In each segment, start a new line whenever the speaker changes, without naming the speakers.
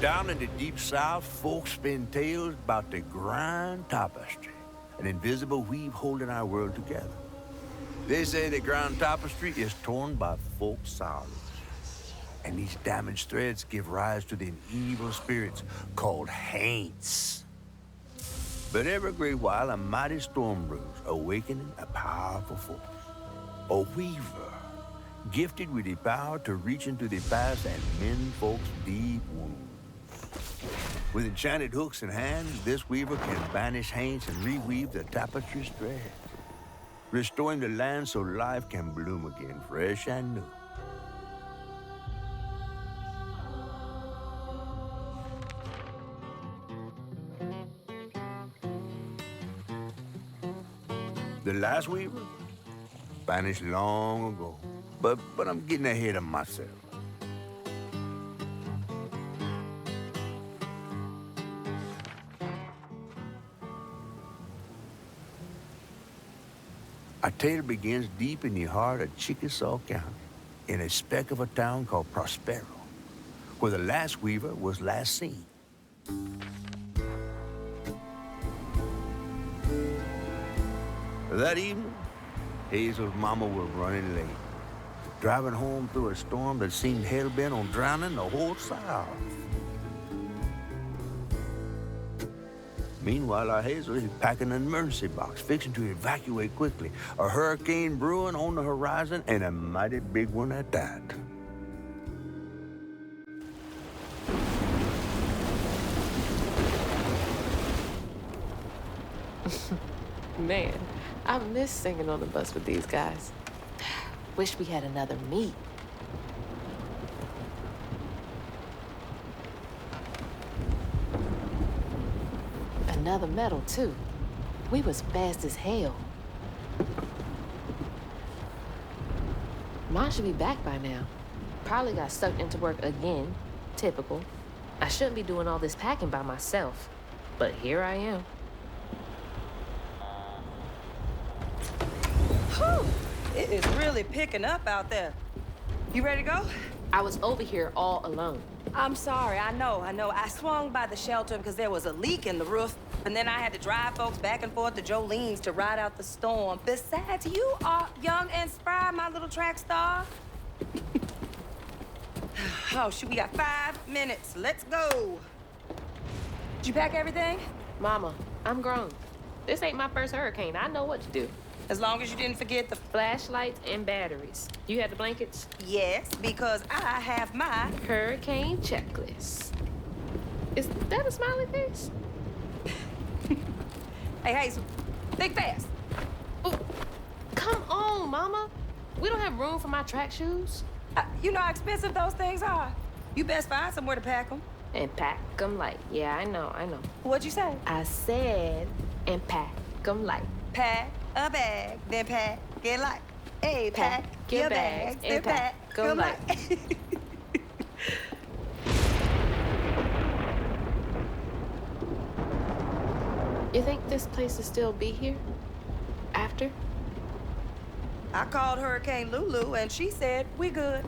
Down in the deep south, folks spin tales about the grand tapestry, an invisible weave holding our world together. They say the grand tapestry is torn by folks' sorrows, and these damaged threads give rise to the evil spirits called haints. But every great while, a mighty storm brews, awakening a powerful force. A weaver, gifted with the power to reach into the past and mend folks' deep wounds. With enchanted hooks in hand, this weaver can banish haints and reweave the tapestry's threads, restoring the land so life can bloom again, fresh and new. The last weaver vanished long ago, but I'm getting ahead of myself. Our tale begins deep in the heart of Chickasaw County, in a speck of a town called Prospero, where the last weaver was last seen. That evening, Hazel's mama was running late, driving home through a storm that seemed hell-bent on drowning the whole South. Meanwhile, our Hazel is packing an emergency box, fixing to evacuate quickly. A hurricane brewing on the horizon, and a mighty big one at that.
Man, I miss singing on the bus with these guys. Wish we had another meet. Another medal, too. We was fast as hell. Mine should be back by now. Probably got sucked into work again. Typical. I shouldn't be doing all this packing by myself. But here I am.
Whew. It is really picking up out there. You ready to go?
I was over here all alone.
I'm sorry, I know. I swung by the shelter because there was a leak in the roof, and then I had to drive folks back and forth to Jolene's to ride out the storm. Besides, you are young and spry, my little track star. Oh, shoot, we got 5 minutes. Let's go. Did you pack everything?
Mama, I'm grown. This ain't my first hurricane. I know what to do.
As long as you didn't forget the
Flashlights and batteries. You had the blankets?
Yes, because I have my
Hurricane checklist. Is that a smiley face?
Hey, Hazel, think fast.
Oh, come on, Mama. We don't have room for my track shoes.
You know how expensive those things are. You best find somewhere to pack them.
And pack them light. Yeah, I know.
What'd you say?
I said, and pack them light.
Pack a bag, then pack it light. Hey, pack your bags, then pack them light.
You think this place will still be here? After?
I called Hurricane Lulu, and she said we good.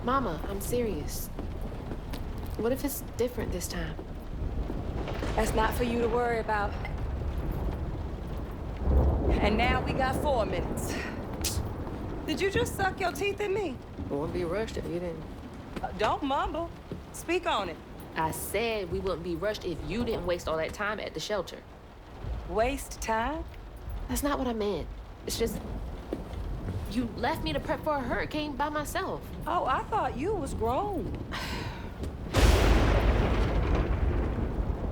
Mama, I'm serious. What if it's different this time?
That's not for you to worry about. And now we got 4 minutes. Did you just suck your teeth in me?
Wouldn't be rushed if you didn't.
Don't mumble. Speak on it.
I said we wouldn't be rushed if you didn't waste all that time at the shelter.
Waste time?
That's not what I meant. It's just, you left me to prep for a hurricane by myself.
Oh, I thought you was grown.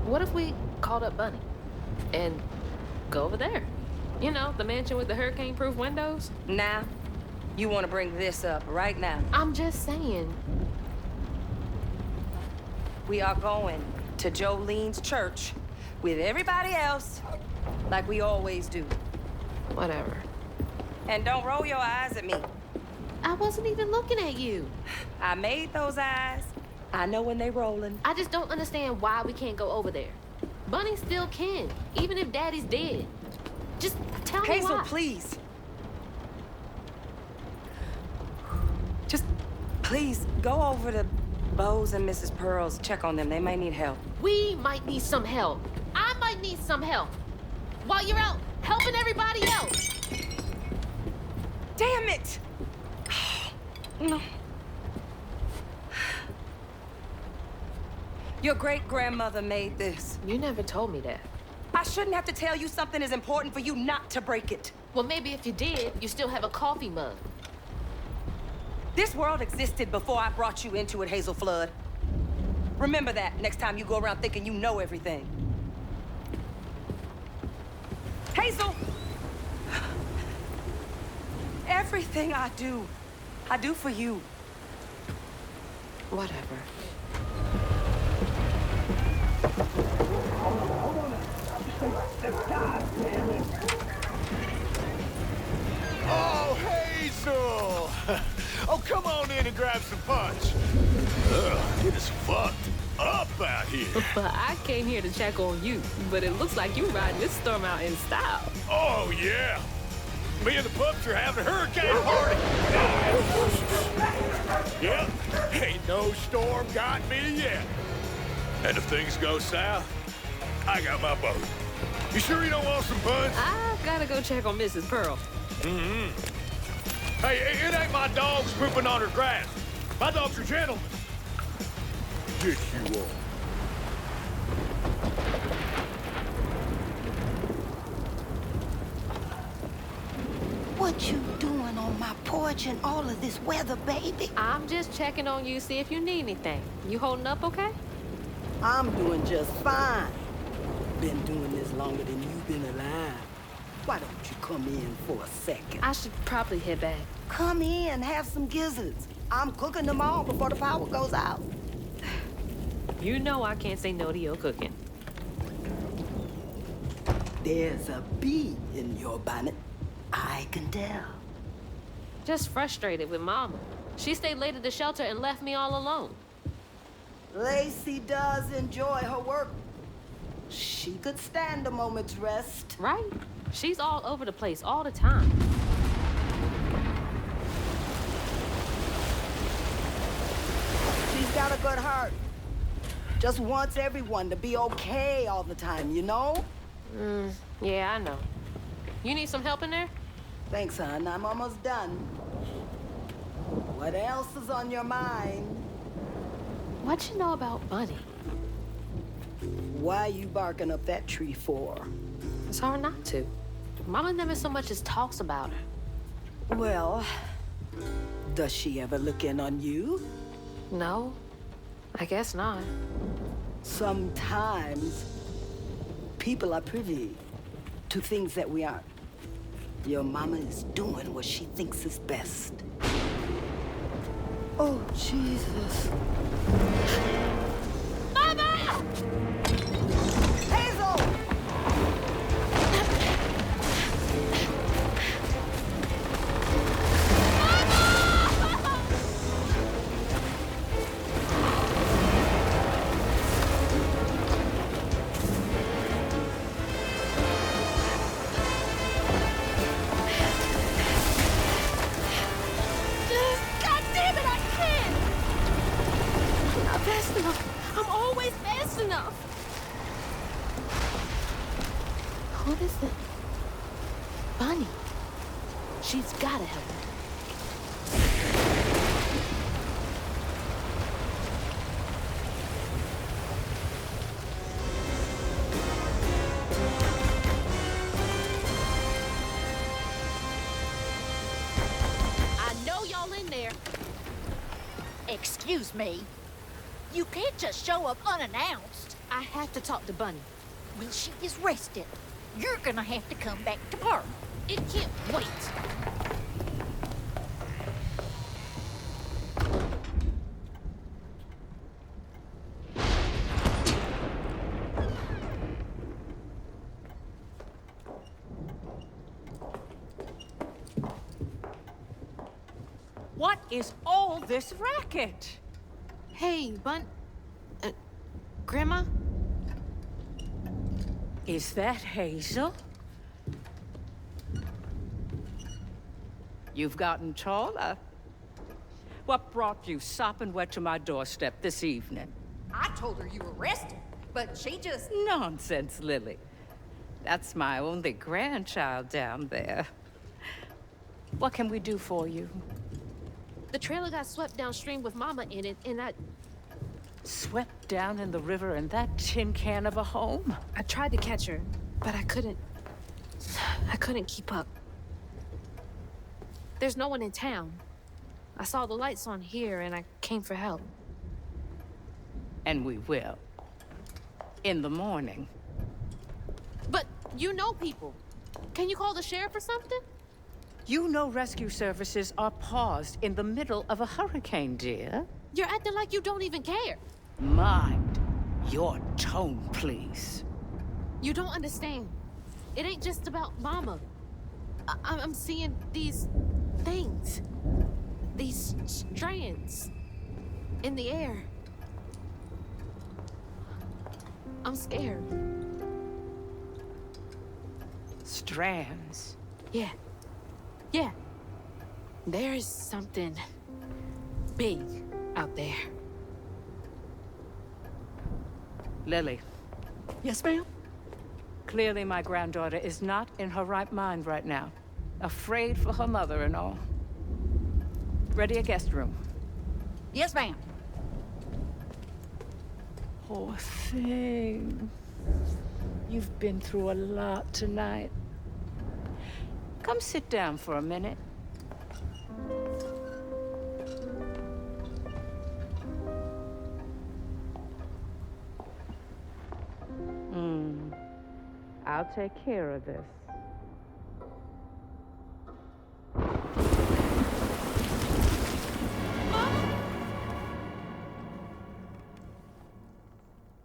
What if we called up Bunny and go over there? You know, the mansion with the hurricane-proof windows?
Now, you want to bring this up right now.
I'm just saying.
We are going to Jolene's church with everybody else, like we always do.
Whatever.
And don't roll your eyes at me.
I wasn't even looking at you.
I made those eyes. I know when they rolling.
I just don't understand why we can't go over there. Bunny still can, even if Daddy's dead. Just tell me why.
Hazel, please. Just please go over to Bose and Mrs. Pearls, check on them. They may need help.
We might need some help. I might need some help. While you're out helping everybody else.
Damn it! No. Your great-grandmother made this.
You never told me that.
I shouldn't have to tell you something is important for you not to break it.
Well, maybe if you did, you still have a coffee mug.
This world existed before I brought you into it, Hazel Flood. Remember that next time you go around thinking you know everything. Hazel! Everything I do for you.
Whatever.
Oh, Hazel! Oh, come on in and grab some punch. Ugh, it is fucked up out here.
But I came here to check on you. But it looks like you riding this storm out in style.
Oh, yeah. Me and the pups are having a hurricane party. Yep, ain't no storm got me yet. And if things go south, I got my boat. You sure you don't want some punch?
I gotta go check on Mrs. Pearl.
Hey, it ain't my dogs pooping on her grass. My dogs are gentlemen. Yes, you are.
What you doing on my porch in all of this weather, baby?
I'm just checking on you, see if you need anything. You holding up okay?
I'm doing just fine. Been doing this longer than you've been alive. Why don't you come in for a second?
I should probably head back.
Come in, have some gizzards. I'm cooking them all before the power goes out.
You know I can't say no to your cooking.
There's a bee in your bonnet. I can tell.
Just frustrated with Mama. She stayed late at the shelter and left me all alone.
Lacey does enjoy her work. She could stand a moment's rest.
Right? She's all over the place all the time.
She's got a good heart. Just wants everyone to be okay all the time, you know?
Yeah, I know. You need some help in there?
Thanks, hon. I'm almost done. What else is on your mind?
What you know about Bunny?
Why you barking up that tree for?
It's hard not to. Mama never so much as talks about her.
Well, does she ever look in on you?
No, I guess not.
Sometimes people are privy to things that we aren't. Your mama is doing what she thinks is best. Oh, Jesus.
Mama!
Hazel!
What is it? Bunny. She's gotta help me. I know y'all in there.
Excuse me. You can't just show up unannounced.
I have to talk to Bunny.
Well, she is rested. You're gonna have to come back tomorrow.
It can't wait.
What is all this racket?
Hey, Grandma?
Is that Hazel? You've gotten taller. What brought you sopping wet to my doorstep this evening?
I told her you were arrested, but she just...
Nonsense, Lily. That's my only grandchild down there. What can we do for you?
The trailer got swept downstream with Mama in it, and I
Swept down in the river in that tin can of a home?
tried to catch her, but I couldn't keep up. There's no one in town. I saw the lights on here, and I came for help.
And we will. In the morning.
But you know people. Can you call the sheriff or something?
You know rescue services are paused in the middle of a hurricane, dear.
You're acting like you don't even care.
Mind your tone, please.
You don't understand. It ain't just about Mama. I'm seeing these things. These strands in the air. I'm scared.
Strands.
Yeah. Yeah. There's something big out there.
Lily,
Yes, ma'am?
clearly my granddaughter is not in her right mind right now. Afraid for her mother and all. Ready a guest room.
Yes, ma'am.
Poor thing. You've been through a lot tonight. Come sit down for a minute. I'll take care of this.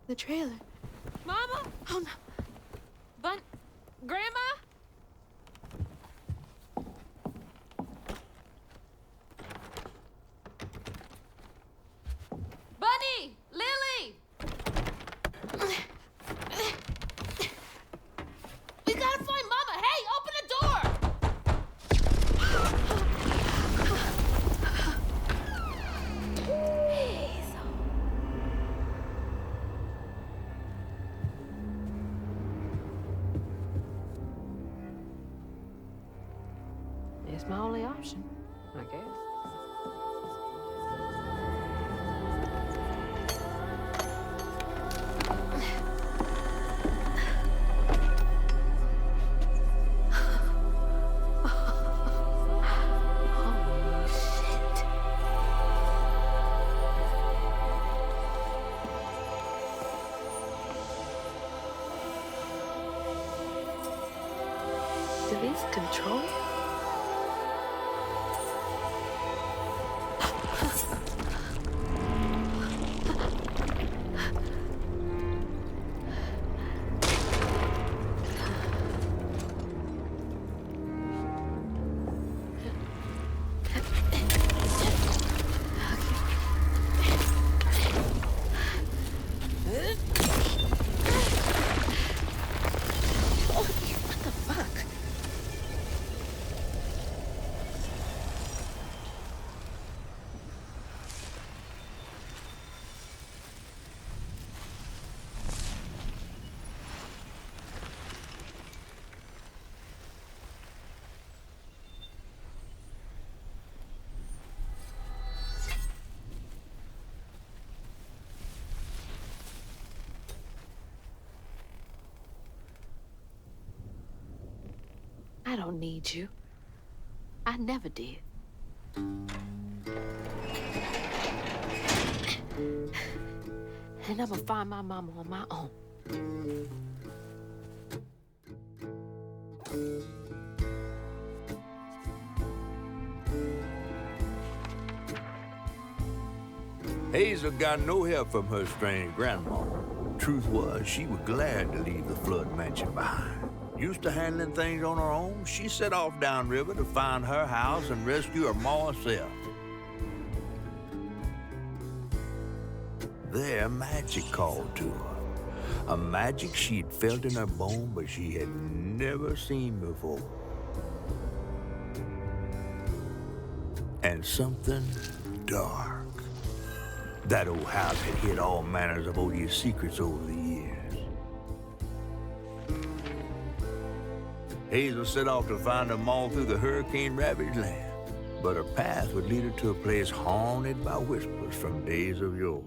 The trailer. Mama! Oh no. Grandma? Bunny! Lily! We gotta find Mama! Hey, open the door! It's my only option, I guess. Do these control you? I don't need you. I never did. And I'm gonna find my mama on my own.
Hazel got no help from her strange grandma. Truth was, she was glad to leave the flood mansion behind. Used to handling things on her own, she set off downriver to find her house and rescue her ma herself. There, magic called to her. A magic she'd felt in her bone, but she had never seen before. And something dark. That old house had hid all manners of odious secrets over the years. Hazel set off to find them all through the hurricane-ravaged land, but her path would lead her to a place haunted by whispers from days of yore.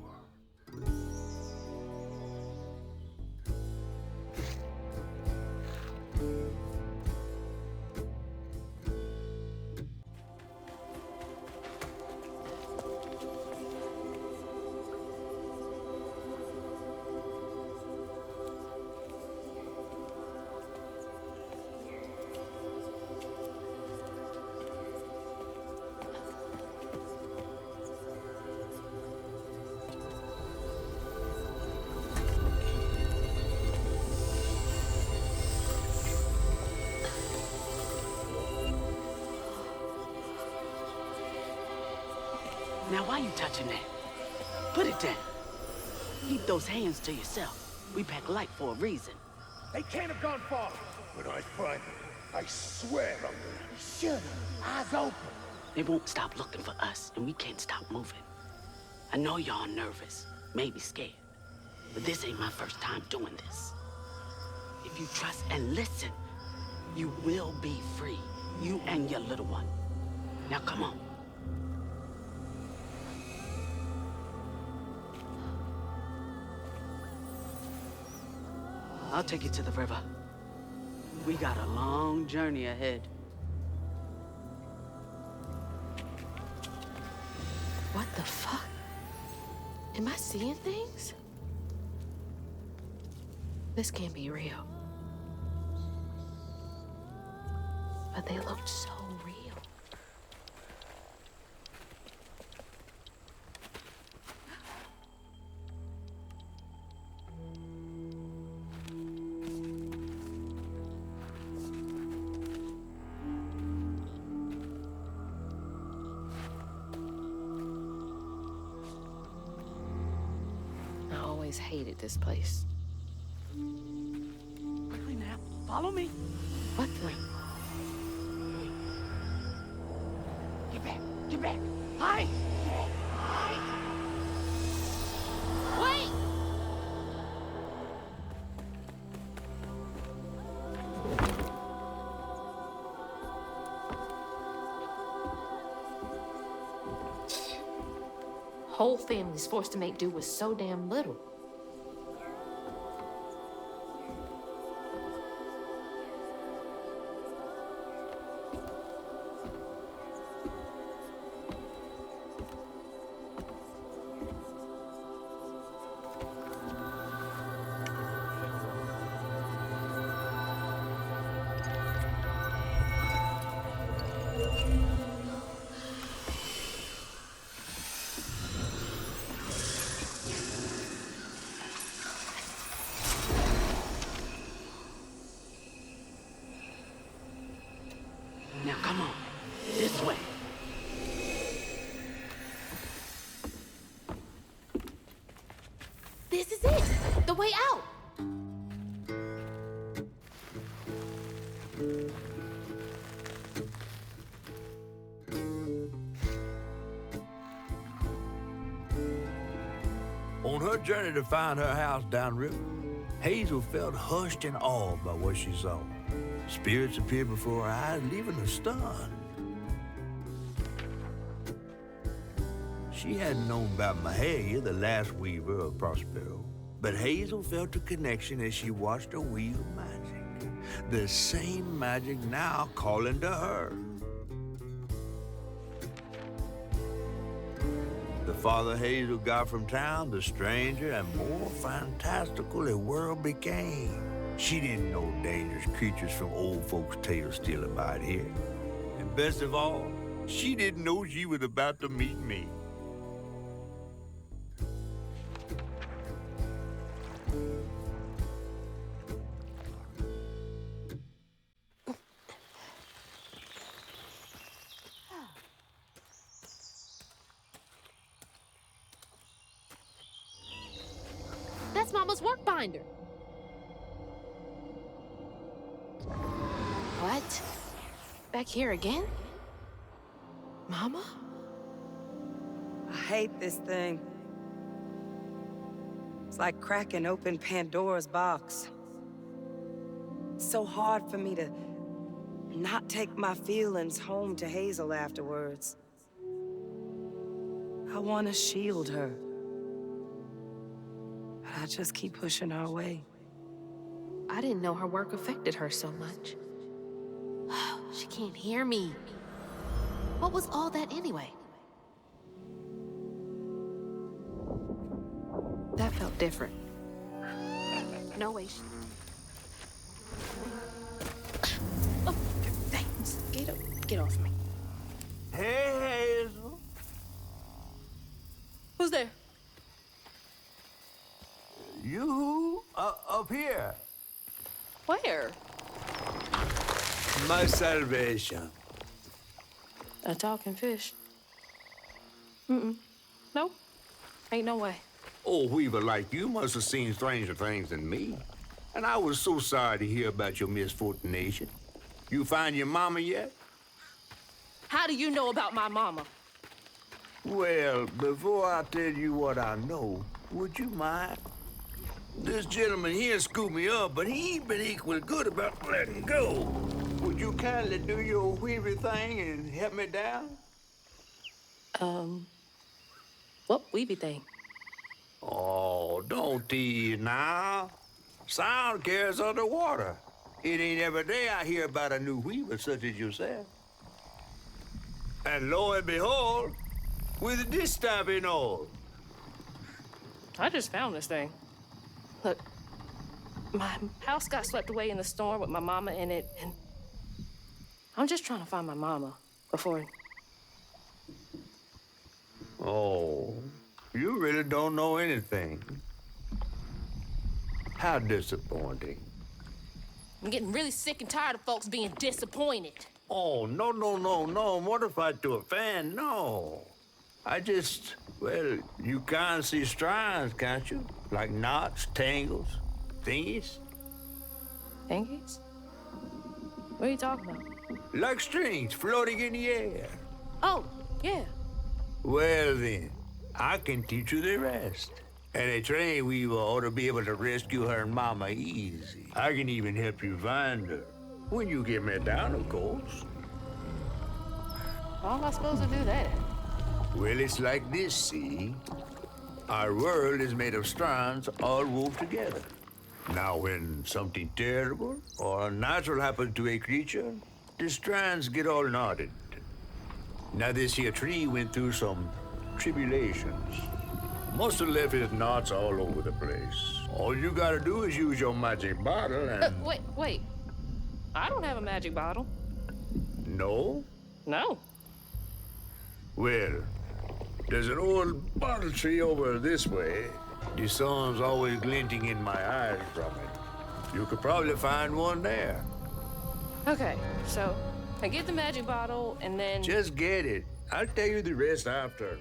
Now, why you touching that? Put it down. Keep those hands to yourself. We pack light for a reason.
They can't have gone far. When I find them, I swear I'm gonna...
Should eyes open.
They won't stop looking for us, and we can't stop moving. I know y'all nervous, maybe scared, but this ain't my first time doing this. If you trust and listen, you will be free. You and your little one. Now, come on. I'll take you to the river. We got a long journey ahead.
What the fuck? Am I seeing things? This can't be real. But they looked so real. Hated this place.
Quickly now, follow me.
What the?
Get back, get back. Hi.
Wait! Whole family's forced to make do with so damn little.
Now, come on. This way.
This is it! The way out!
On her journey to find her house downriver, Hazel felt hushed and awed by what she saw. Spirits appeared before her eyes, leaving her stunned. She hadn't known about Mahalia, the last weaver of Prospero, but Hazel felt a connection as she watched her weave magic. The same magic now calling to her. The farther Hazel got from town, the stranger and more fantastical the world became. She didn't know dangerous creatures from old folks' tales still abide here. And best of all, she didn't know she was about to meet me.
That's Mama's work binder. What? Back here again? Mama?
hate this thing. It's like cracking open Pandora's box. It's so hard for me to not take my feelings home to Hazel afterwards. I want to shield her. But I just keep pushing her away.
I didn't know her work affected her so much. She can't hear me. What was all that anyway? That felt different. No way. Oh, thanks. Get off me.
Hey, Hazel.
Who's there?
You up here.
Where?
My salvation.
A talking fish. Nope. Ain't no way.
Oh, Weaver like you must have seen stranger things than me. And I was so sorry to hear about your misfortunation. You find your mama yet?
How do you know about my mama?
Well, before I tell you what I know, would you mind? This gentleman here scooped me up, but he ain't been equal good about letting go. Would you kindly do your Weaver thing and help me down?
What weeby thing?
Oh, don't tease now. Sound carries underwater. It ain't every day I hear about a new weaver such as yourself. And lo and behold, with this stuff and all.
I just found this thing. Look, my house got swept away in the storm with my mama in it, and I'm just trying to find my mama before...
Oh, you really don't know anything. How disappointing.
I'm getting really sick and tired of folks being disappointed.
Oh, no, mortified to a fan, no. I just, well, you can't see strands, can't you? Like knots, tangles, thingies?
Thingies? What are you talking about?
Like strings floating in the air.
Oh, yeah.
Well then, I can teach you the rest. And a trained weaver ought to be able to rescue her mama easy. I can even help you find her. When you get me down, of course.
How am I supposed to do that?
Well, it's like this, see? Our world is made of strands all wove together. Now, when something terrible or unnatural happens to a creature, the strands get all knotted. Now, this here tree went through some tribulations. Must have left his knots all over the place. All you gotta do is use your magic bottle and...
Wait. I don't have a magic bottle.
No?
No.
Well, there's an old bottle tree over this way. The sun's always glinting in my eyes from it. You could probably find one there.
Okay, so I get the magic bottle and then...
Just get it. I'll tell you the rest after.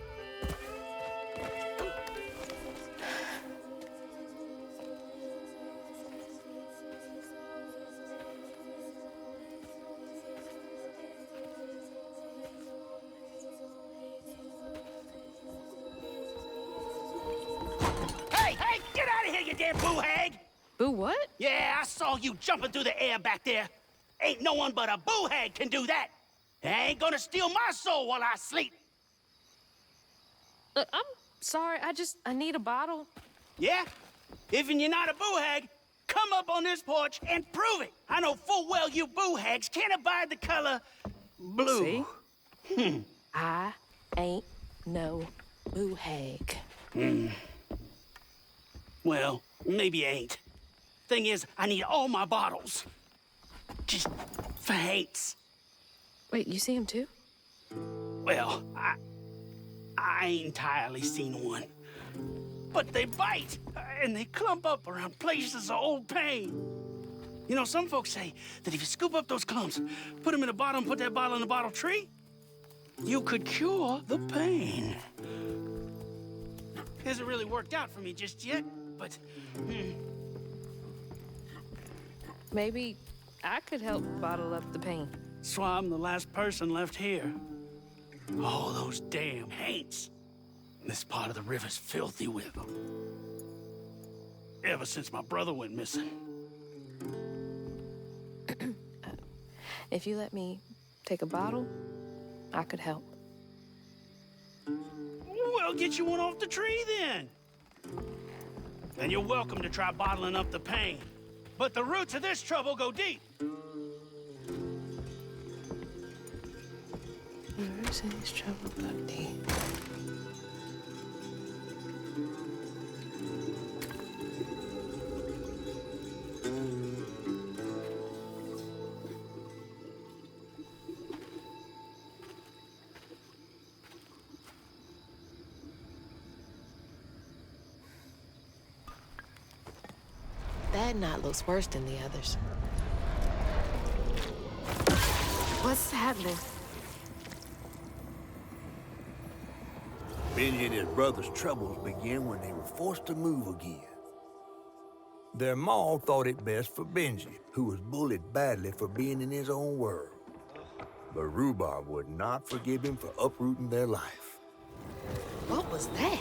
Hey, get out of here, you damn boo-hag!
Boo what?
Yeah, I saw you jumping through the air back there. Ain't no one but a boo-hag can do that. I ain't gonna steal my soul while I sleep.
Look, I'm sorry, I need a bottle.
Yeah? If you're not a boo-hag, come up on this porch and prove it. I know full well you boo-hags can't abide the color blue.
See? I ain't no boo-hag.
Well, maybe you ain't. Thing is, I need all my bottles. Just for hates.
Wait, you see him too?
Well, I ain't entirely seen one. But they bite, and they clump up around places of old pain. You know, some folks say that if you scoop up those clumps, put them in a bottle and put that bottle in a bottle tree, you could cure the pain. Hasn't really worked out for me just yet, but...
Maybe I could help bottle up the pain.
That's why I'm the last person left here. All those damn haints.
This part of the river's filthy with them. Ever since my brother went missing.
If you let me take a bottle, I could help.
Well, get you one off the tree then. And you're welcome to try bottling up the pain. But the roots of this trouble go deep.
The roots of this trouble go deep.
That knot looks worse than the others. What's happening?
Benji and his brother's troubles began when they were forced to move again. Their ma thought it best for Benji, who was bullied badly for being in his own world. But Rhubarb would not forgive him for uprooting their life.
What was that?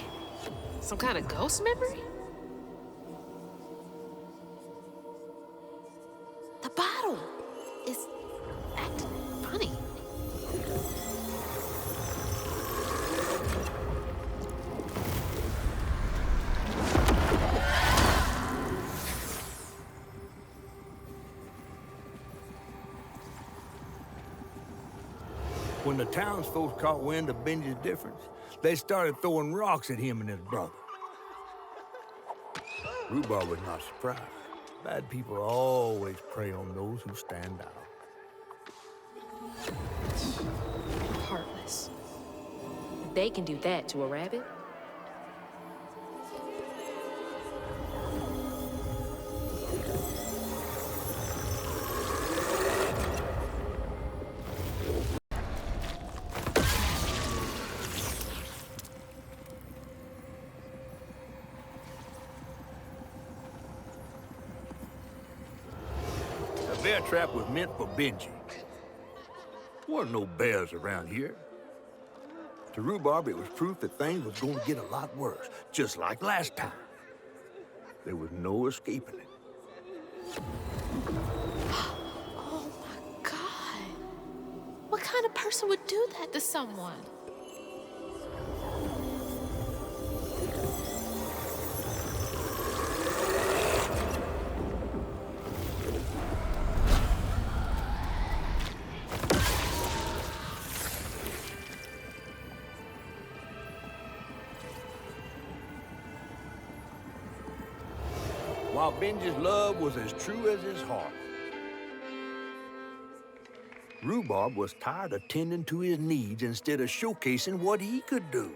Some kind of ghost memory? The bottle is acting funny.
When the townsfolk caught wind of Benji's difference, they started throwing rocks at him and his brother. Rhubarb was not surprised. Bad people always prey on those who stand out.
Heartless. If they can do that to a rabbit.
The bear trap was meant for Benji. There weren't no bears around here. To Rhubarb, it was proof that things was going to get a lot worse, just like last time. There was no escaping it.
Oh my God. What kind of person would do that to someone?
While Benji's love was as true as his heart, Rhubarb was tired of tending to his needs instead of showcasing what he could do.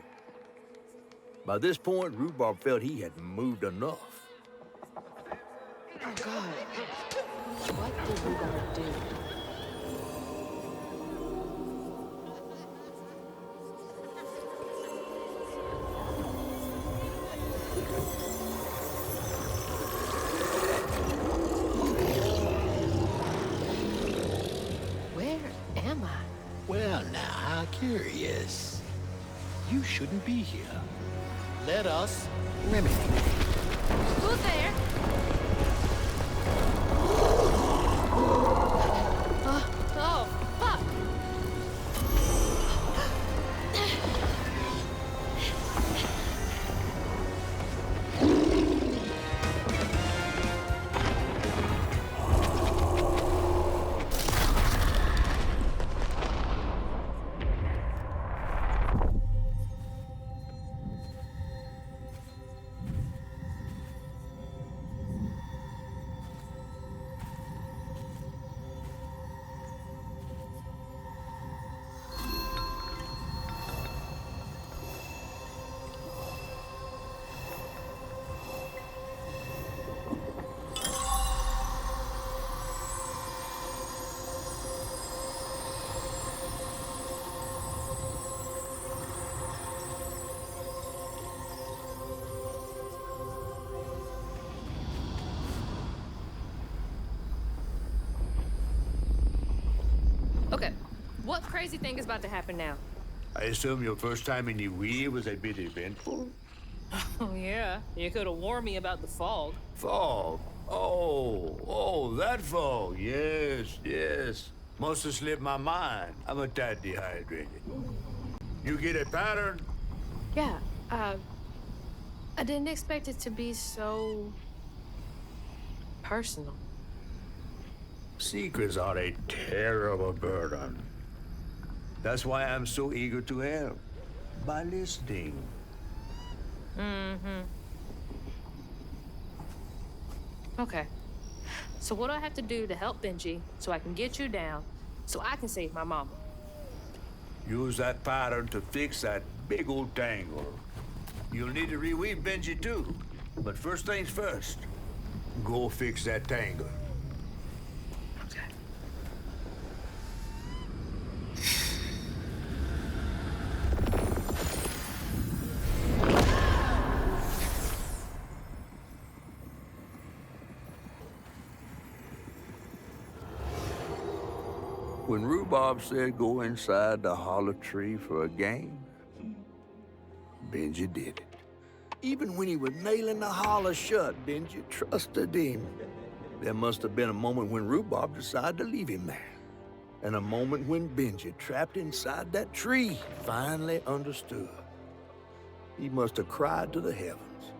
By this point, Rhubarb felt he had moved enough.
Oh God. What did Rhubarb do?
Well, now, how curious. You shouldn't be here. Let us remedy.
Who's there? Oh, fuck!
Okay, what crazy thing is about to happen now?
I assume your first time in the wheel was a bit eventful?
Oh, yeah. You could have warned me about the fog.
Fog? Oh, that fog. Yes. Must have slipped my mind. I'm a tad dehydrated. You get a pattern?
Yeah, I didn't expect it to be so personal.
Secrets are a terrible burden. That's why I'm so eager to help. By listening.
Okay. So what do I have to do to help Benji so I can get you down so I can save my mama?
Use that pattern to fix that big old tangle. You'll need to reweave Benji too. But first things first, go fix that tangle.
Okay.
When Rhubarb said go inside the hollow tree for a game, Benji did it. Even when he was nailing the hollow shut, Benji trusted him. There must have been a moment when Rhubarb decided to leave him there. And a moment when Benji, trapped inside that tree, finally understood. He must have cried to the heavens.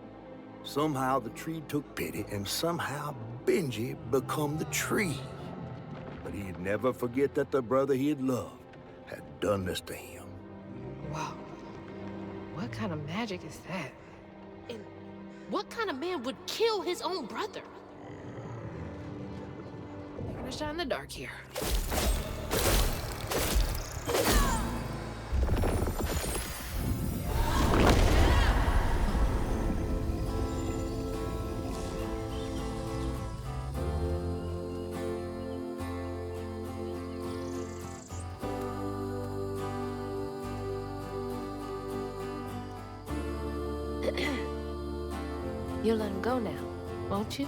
Somehow the tree took pity, and somehow Benji become the tree. But he'd never forget that the brother he'd loved had done this to him.
Wow. What kind of magic is that?
And what kind of man would kill his own brother?
I'm gonna shine in the dark here. You'll let him go now, won't you?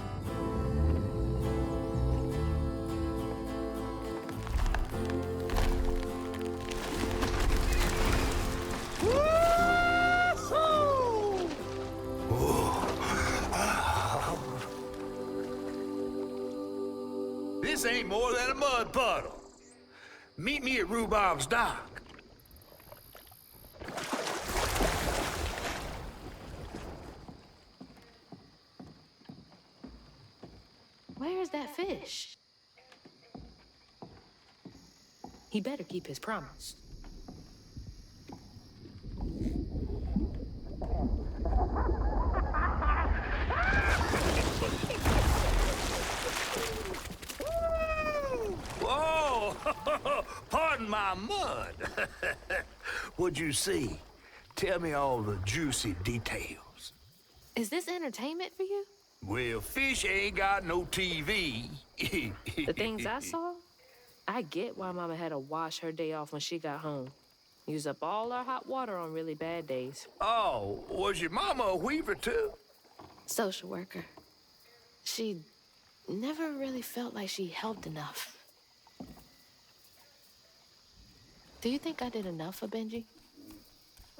This ain't more than a mud puddle. Meet me at Rhubarb's dock.
Where's that fish? He better keep his promise.
Whoa! Pardon my mud. What'd you see? Tell me all the juicy details.
Is this entertainment for you?
Well, fish ain't got no TV.
The things I saw? I get why Mama had to wash her day off when she got home. Use up all our hot water on really bad days.
Oh, was your mama a weaver too?
Social worker. She never really felt like she helped enough. Do you think I did enough for Benji?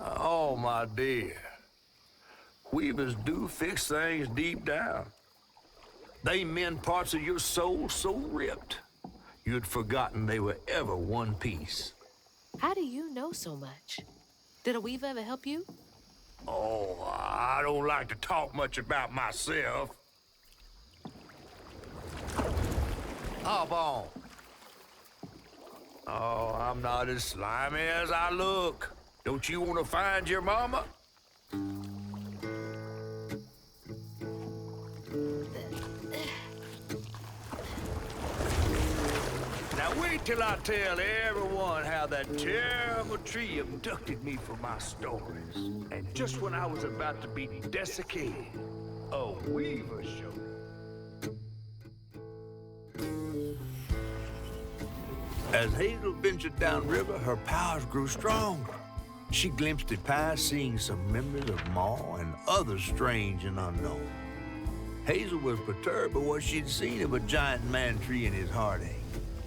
Oh, my dear. Weavers do fix things deep down. They mend parts of your soul so ripped, you'd forgotten they were ever one piece.
How do you know so much? Did a weaver ever help you?
Oh, I don't like to talk much about myself. Hop on. Oh, I'm not as slimy as I look. Don't you want to find your mama? Now wait till I tell everyone how that terrible tree abducted me for my stories. And just when I was about to be desiccated, a weaver showed up. As Hazel ventured downriver, her powers grew stronger. She glimpsed it past, seeing some memories of Ma and others strange and unknown. Hazel was perturbed by what she'd seen of a giant man tree in his heartache.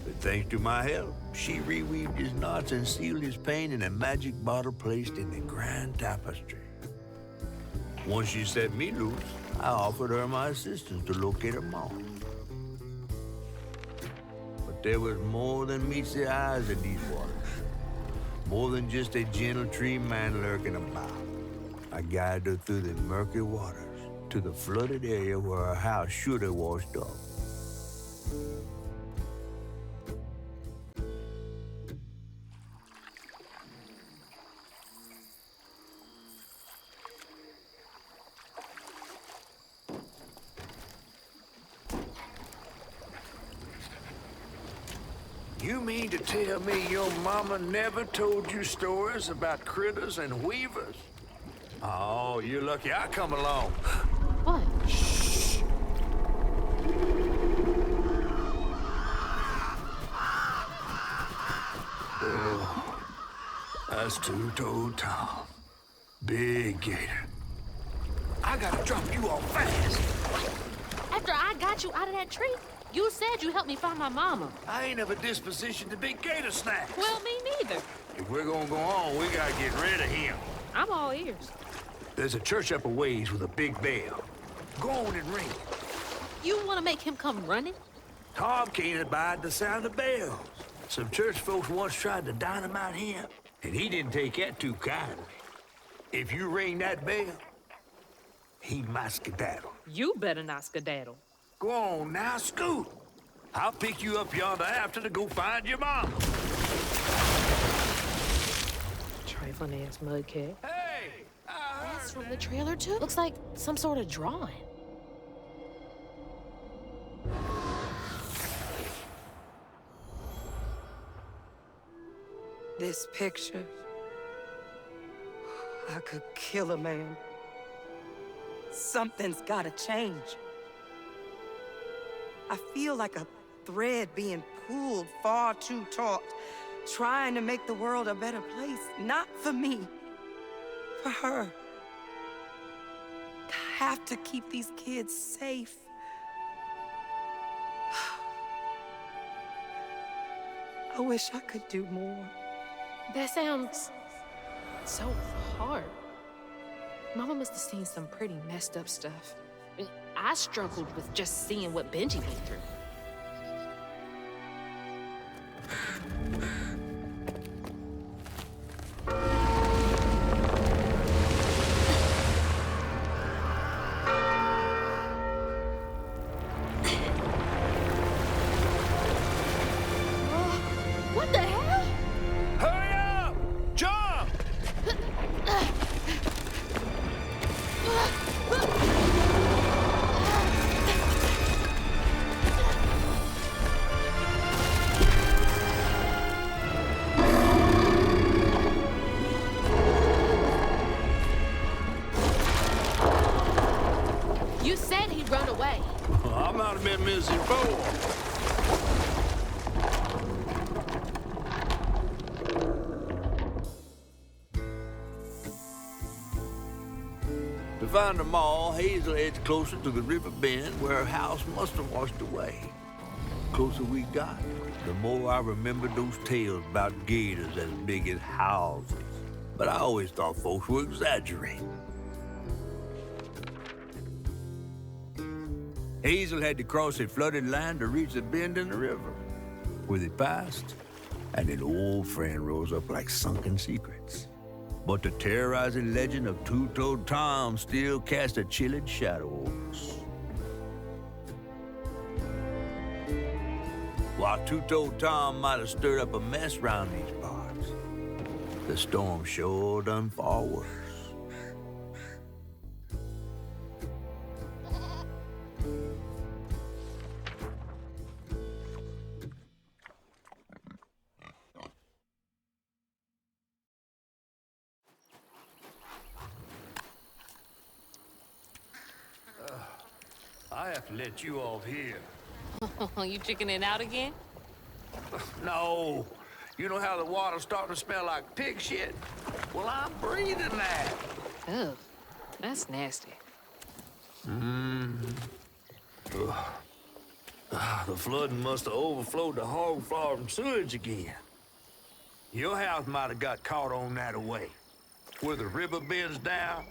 But thanks to my help, she reweaved his knots and sealed his pain in a magic bottle placed in the grand tapestry. Once she set me loose, I offered her my assistance to locate her mom. But there was more than meets the eyes in these waters. More than just a gentle tree man lurking about. I guided her through the murky waters to the flooded area where her house should have washed up.
You mean to tell me your mama never told you stories about critters and weavers? Oh, you're lucky I come along.
What?
Shh. Oh, that's two-toed Tom. Big gator. I gotta drop you off fast.
After I got you out of that tree, you said you helped me find my mama.
I ain't of a disposition to be gator snacks.
Well, me neither.
If we're gonna go on, we gotta get rid of him.
I'm all ears.
There's a church up a ways with a big bell. Go on and ring it.
You want to make him come running?
Tom can't abide the sound of bells. Some church folks once tried to dynamite him, and he didn't take that too kindly. If you ring that bell, he might skedaddle.
You better not skedaddle.
Go on now, scoot. I'll pick you up yonder after to go find your mom.
Trifling ass mudcat.
Hey!
That's from the trailer too. Looks like some sort of drawing.
This picture, I could kill a man. Something's gotta change. I feel like a thread being pulled far too taut, trying to make the world a better place. Not for me, for her. I have to keep these kids safe. I wish I could do more.
That sounds so hard. Mama must have seen some pretty messed up stuff. I struggled with just seeing what Benji went through. What the hell?
Hurry up! Jump!
You said he'd run away.
I might have been missing before.
To find them all, Hazel heads closer to the river bend where her house must have washed away. The closer we got, the more I remembered those tales about gators as big as houses. But I always thought folks were exaggerating. Hazel had to cross a flooded land to reach the bend in the river, where they passed, and an old friend rose up like sunken secrets. But the terrorizing legend of Two-Toed Tom still cast a chilling shadow over us. While Two-Toed Tom might have stirred up a mess round these parts, the storm sure done far worse.
I have to let you off here.
You chickening out again?
No. You know how the water's starting to smell like pig shit? Well, I'm breathing that.
Ugh, that's nasty.
The flooding must have overflowed the hog farm sewage again. Your house might have got caught on that away, where the river bends down.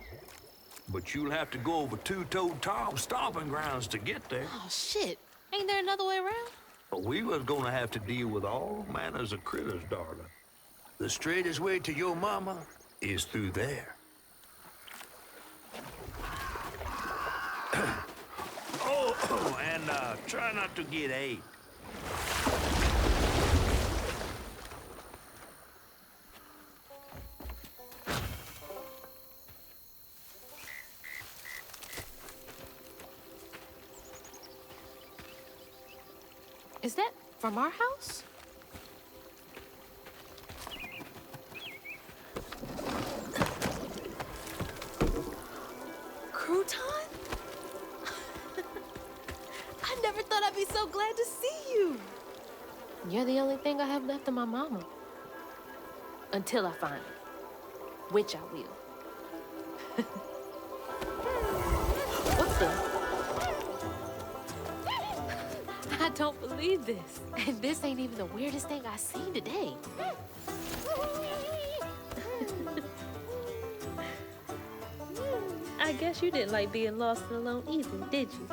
But you'll have to go over Two-Toed Tom's stomping grounds to get there.
Oh, shit. Ain't there another way around?
But we was gonna have to deal with all manners of critters, darling. The straightest way to your mama is through there. And try not to get AIDS.
Is that from our house? Crouton? I never thought I'd be so glad to see you. You're the only thing I have left of my mama. Until I find her. Which I will. What's that? I don't believe this. And this ain't even the weirdest thing I've seen today.
I guess you didn't like being lost and alone either, did you?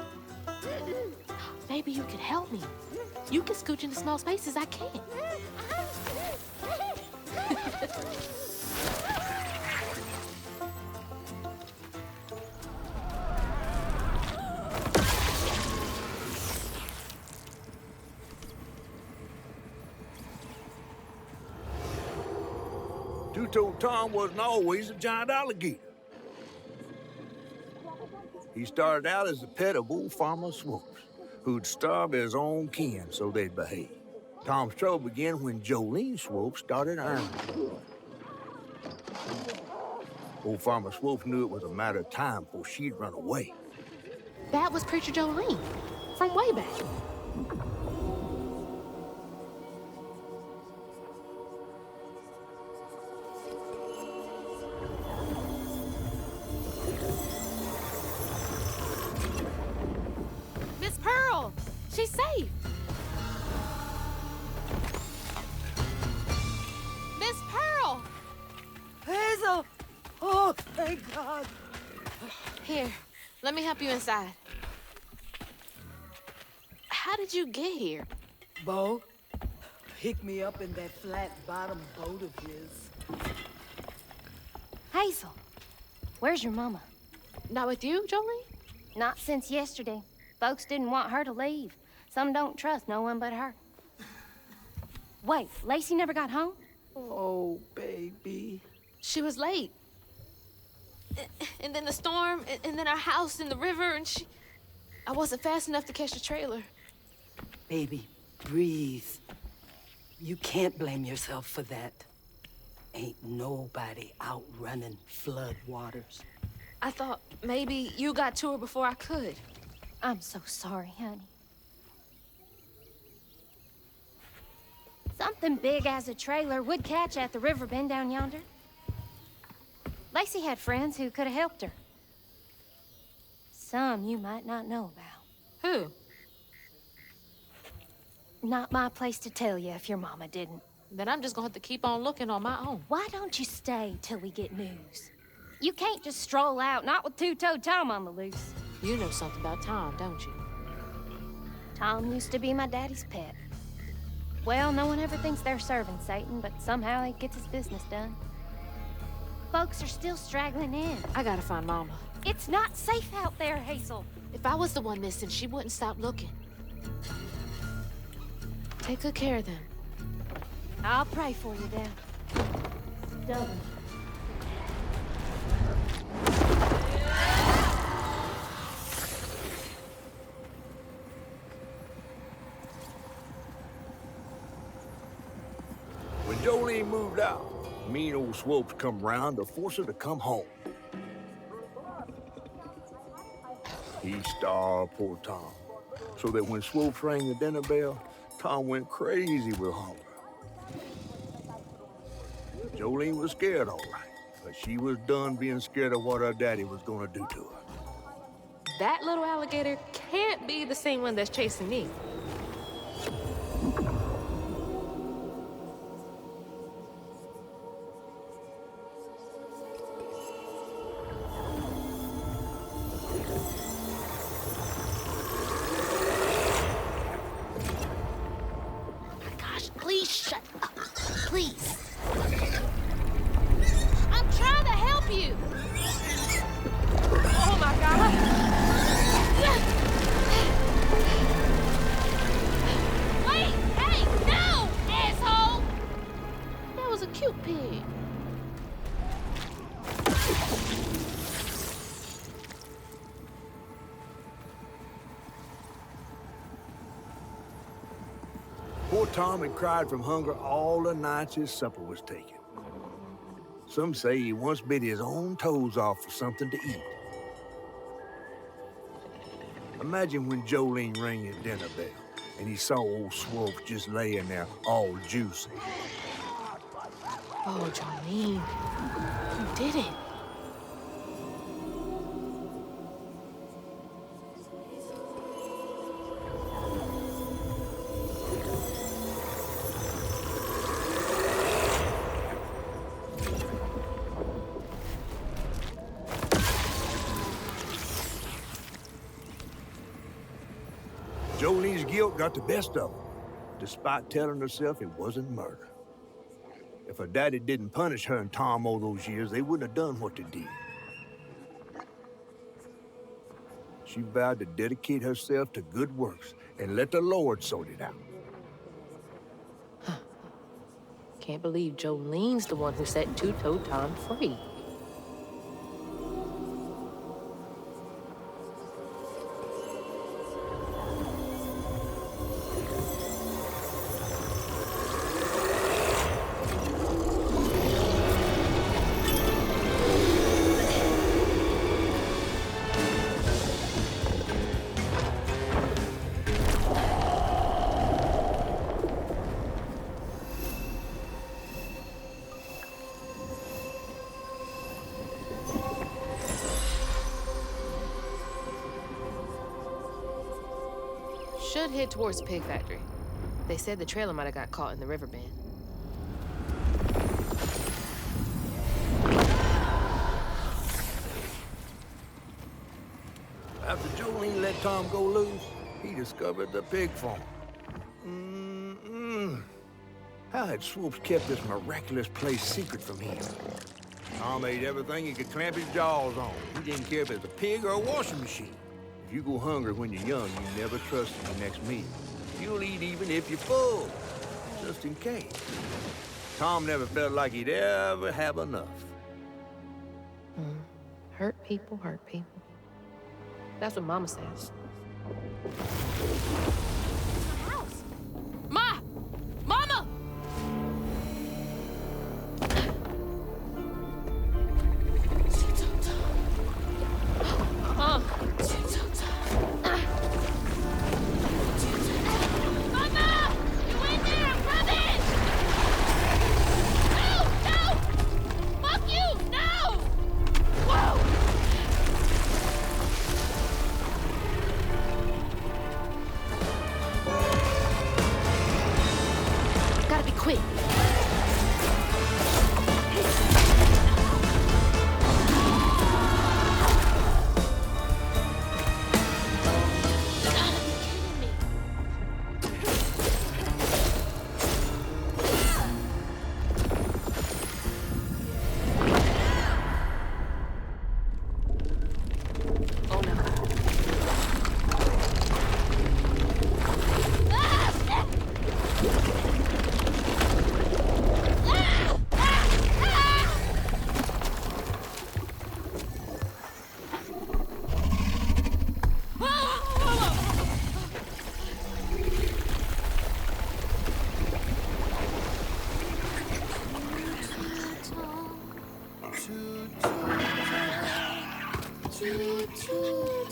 Maybe you can help me. You can scooch into small spaces I can't.
Two-Toed Tom wasn't always a giant alligator. He started out as a pet of old Farmer Swoops, who'd starve his own kin so they'd behave. Tom's trouble began when Jolene Swope started earning. Old Farmer Swope knew it was a matter of time before she'd run away.
That was Preacher Jolene, from way back. Miss Pearl, she's safe. Miss Pearl!
Hazel! Oh, thank God.
Here, let me help you inside. How did you get here?
Bo, pick me up in that flat-bottom boat of his.
Hazel, where's your mama?
Not with you, Jolene?
Not since yesterday. Folks didn't want her to leave. Some don't trust no one but her. Wait, Lacey never got home?
Oh, baby.
She was late. And then the storm, and then our house in the river, and I wasn't fast enough to catch the trailer.
Baby, breathe. You can't blame yourself for that. Ain't nobody outrunning flood waters.
I thought maybe you got to her before I could.
I'm so sorry, honey. Something big as a trailer would catch at the river bend down yonder. Lacey had friends who could have helped her. Some you might not know about.
Who?
Not my place to tell you if your mama didn't.
Then I'm just gonna have to keep on looking on my own.
Why don't you stay till we get news? You can't just stroll out, not with Two-Toed Tom on the loose.
You know something about Tom, don't you?
Tom used to be my daddy's pet. Well, no one ever thinks they're serving Satan, but somehow he gets his business done. Folks are still straggling in.
I gotta find Mama.
It's not safe out there, Hazel.
If I was the one missing, she wouldn't stop looking. Take good care of them.
I'll pray for you then. Double.
When Jolene moved out, mean old Swopes come round to force her to come home. He starved poor Tom, so that when Swopes rang the dinner bell, Tom went crazy with hunger. Jolene was scared, all right, but she was done being scared of what her daddy was gonna do to her.
that little alligator can't be the same one that's chasing me.
Please shut up. Please. I'm trying to help you.
Oh my God!
Wait! Hey! No! Asshole! That was a cute pig.
Poor Tom had cried from hunger all the nights his supper was taken. Some say he once bit his own toes off for something to eat. Imagine when Jolene rang his dinner bell and he saw old Swope just laying there all juicy.
Oh, Jolene, you did it.
Jolene's guilt got the best of her, despite telling herself it wasn't murder. If her daddy didn't punish her and Tom all those years, they wouldn't have done what they did. She vowed to dedicate herself to good works and let the Lord sort it out.
Can't believe Jolene's the one who set Two-Toe Tom free. Should head towards the pig factory. They said the trailer might have got caught in the river bend.
After Jolene let Tom go loose, he discovered the pig farm. How had Swoops kept this miraculous place secret from him? Tom ate everything he could clamp his jaws on. He didn't care if it was a pig or a washing machine. If you go hungry when you're young, you never trust your next meal. You'll eat even if you're full, just in case. Tom never felt like he'd ever have enough.
Hurt people, hurt people. That's what Mama says.
House.
Ma! Mama!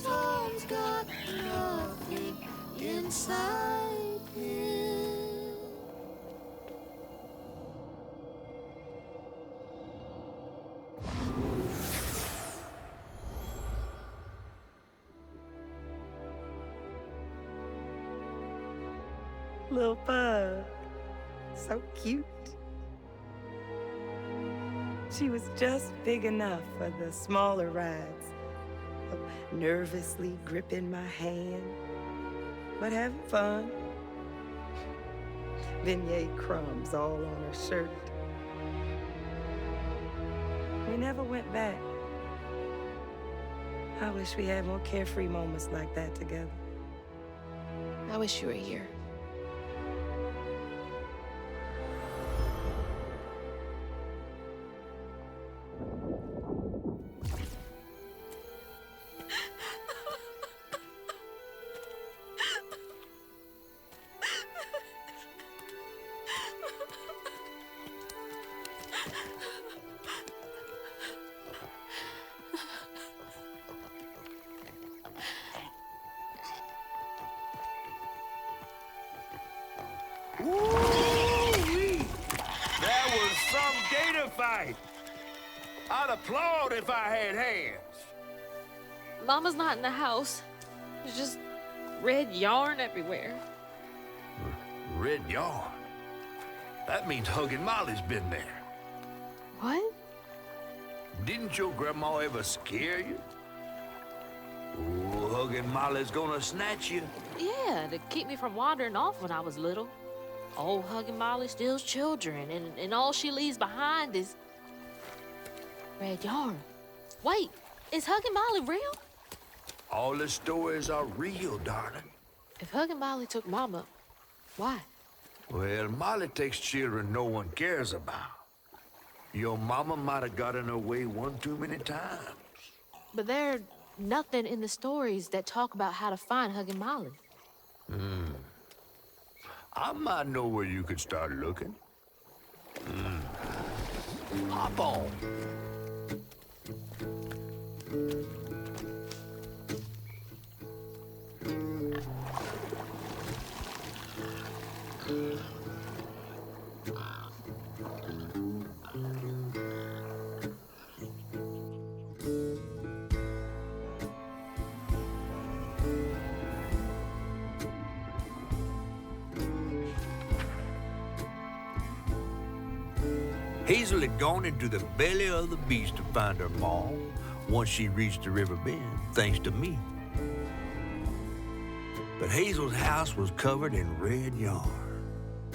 Tom's got nothing inside him.
Little pug. So cute. She was just big enough for the smaller rides. Nervously gripping my hand, but having fun. Beignet crumbs all on her shirt. We never went back. I wish we had more carefree moments like that together.
I wish you were here.
Woo-wee! That was some gator fight. I'd applaud if I had hands.
Mama's not in the house. There's just red yarn everywhere.
Red yarn? That means Huggin' Molly's been there.
What?
Didn't your grandma ever scare you? Oh, Huggin' Molly's gonna snatch you.
Yeah, to keep me from wandering off when I was little. Old Huggin' Molly steals children, and all she leaves behind is red yarn. Wait, is Huggin' Molly real?
All the stories are real, darling.
If Huggin' Molly took Mama, why?
Well, Molly takes children no one cares about. Your mama might have gotten away one too many times.
But there's nothing in the stories that talk about how to find Huggin' Molly.
I might know where you could start looking. Hop on. Hazel had gone into the belly of the beast to find her mom once she reached the river bend, thanks to me. But Hazel's house was covered in red yarn,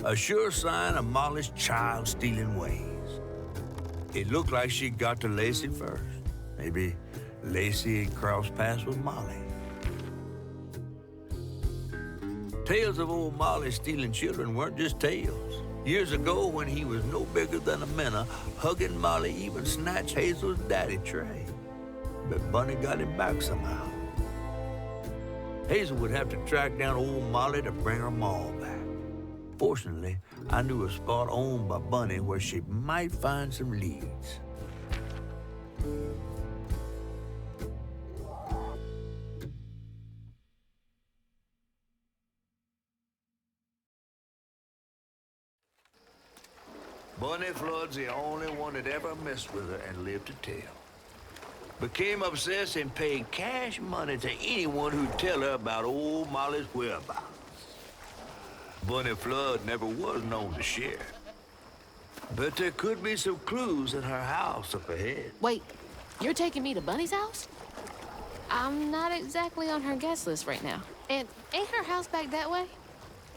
a sure sign of Molly's child-stealing ways. It looked like she got to Lacey first. Maybe Lacey had crossed paths with Molly. Tales of old Molly stealing children weren't just tales. Years ago, when he was no bigger than a minnow, Huggin' Molly even snatched Hazel's daddy, Trey. But Bunny got him back somehow. Hazel would have to track down old Molly to bring her ma back. Fortunately, I knew a spot owned by Bunny where she might find some leads. Bunny Flood's the only one that ever messed with her and lived to tell. Became obsessed and paid cash money to anyone who'd tell her about old Molly's whereabouts. Bunny Flood never was known to share. But there could be some clues in her house up ahead.
Wait, you're taking me to Bunny's house? I'm not exactly on her guest list right now. And ain't her house back that way?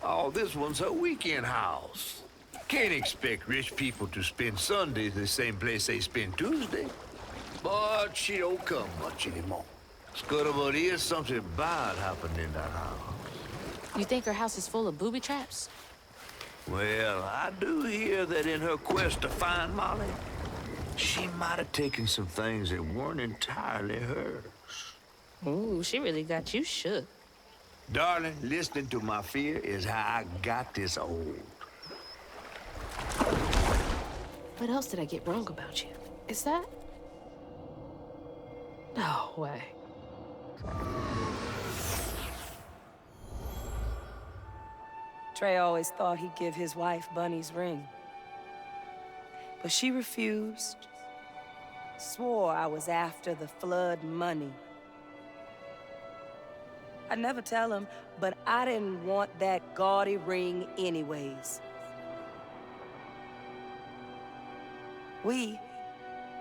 Oh, this one's her weekend house. Can't expect rich people to spend Sundays the same place they spend Tuesday. But she don't come much anymore. Scuttlebutt is something bad happened in that house.
You think her house is full of booby traps?
Well, I do hear that in her quest to find Molly, she might have taken some things that weren't entirely hers.
Ooh, she really got you shook.
Darling, listening to my fear is how I got this old.
What else did I get wrong about you? Is that? No way.
Trey always thought he'd give his wife Bunny's ring. But she refused. Swore I was after the flood money. I'd never tell him, but I didn't want that gaudy ring anyways. We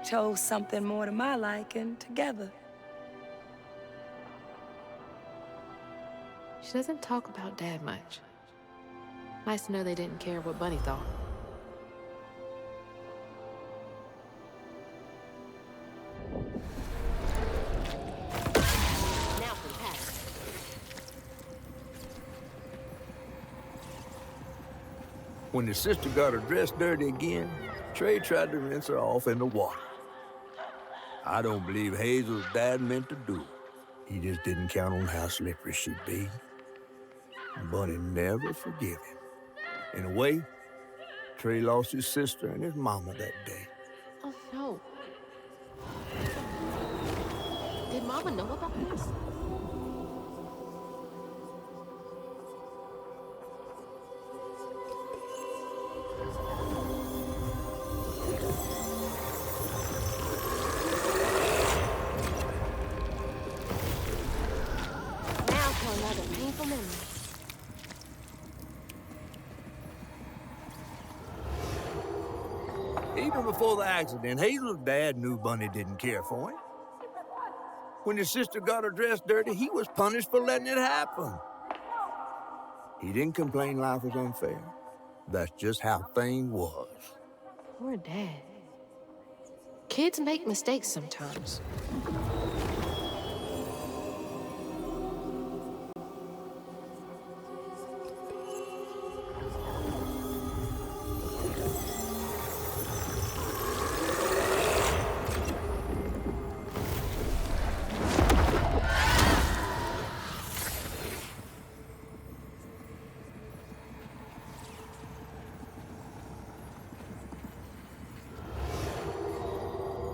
chose something more to my liking together.
She doesn't talk about Dad much. Nice to know they didn't care what Bunny thought.
Now for the pack.
When his sister got her dress dirty again, Trey tried to rinse her off in the water. I don't believe Hazel's dad meant to do it. He just didn't count on how slippery she'd be. Bunny never forgave him. In a way, Trey lost his sister and his mama that day.
Oh, no. Did Mama know about this?
Now for another painful memory.
Even before the accident, Hazel's dad knew Bunny didn't care for him. When his sister got her dress dirty, he was punished for letting it happen. He didn't complain life was unfair. That's just how things was.
Poor Dad. Kids make mistakes sometimes.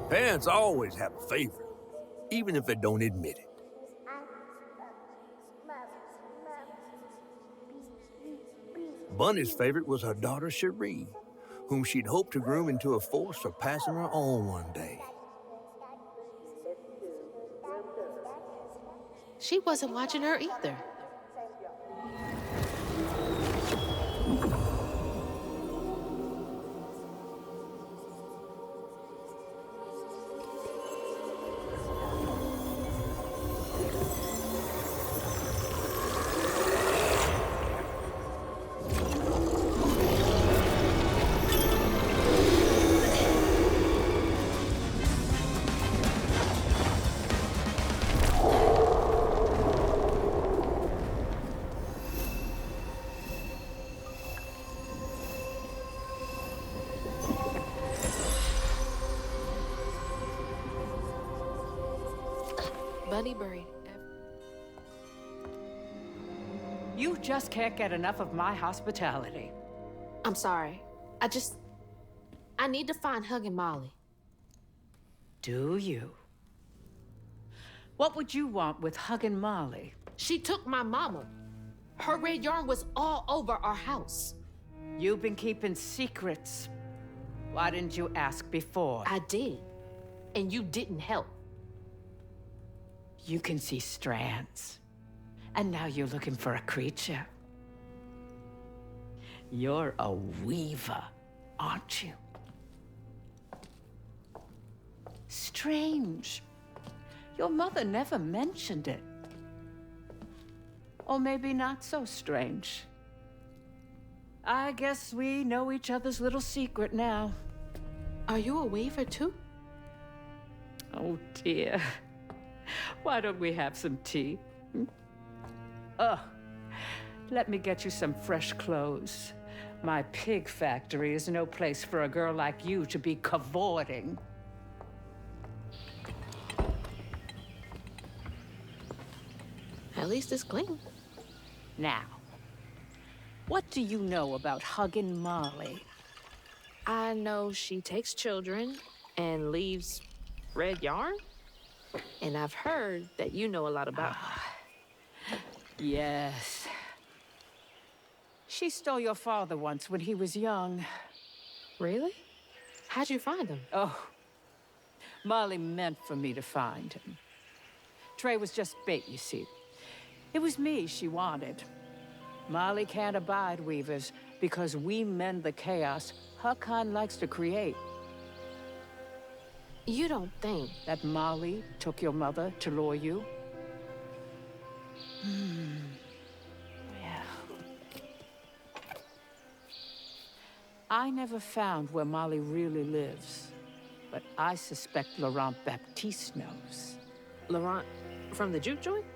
Parents always have a favorite, even if they don't admit it. Bunny's favorite was her daughter, Cherie, whom she'd hoped to groom into a force surpassing her own one day.
She wasn't watching her either. Bunny buried.
You just can't get enough of my hospitality.
I'm sorry. I need to find Hug and Molly.
Do you? What would you want with Hug and Molly?
She took my mama. Her red yarn was all over our house.
You've been keeping secrets. Why didn't you ask before?
I did. And you didn't help.
You can see strands. And now you're looking for a creature. You're a weaver, aren't you? Strange. Your mother never mentioned it. Or maybe not so strange. I guess we know each other's little secret now.
Are you a weaver too?
Oh dear. Why don't we have some tea? Let me get you some fresh clothes. My pig factory is no place for a girl like you to be cavorting.
At least it's clean.
Now, what do you know about hugging Molly?
I know she takes children and leaves red yarn. And I've heard that you know a lot about her.
Yes. She stole your father once when he was young.
Really? How'd you find him?
Oh, Molly meant for me to find him. Trey was just bait, you see. It was me she wanted. Molly can't abide weavers because we mend the chaos her kind likes to create.
You don't think
That Molly took your mother to lure you? Yeah. I never found where Molly really lives, but I suspect Laurent Baptiste knows.
Laurent from the juke joint?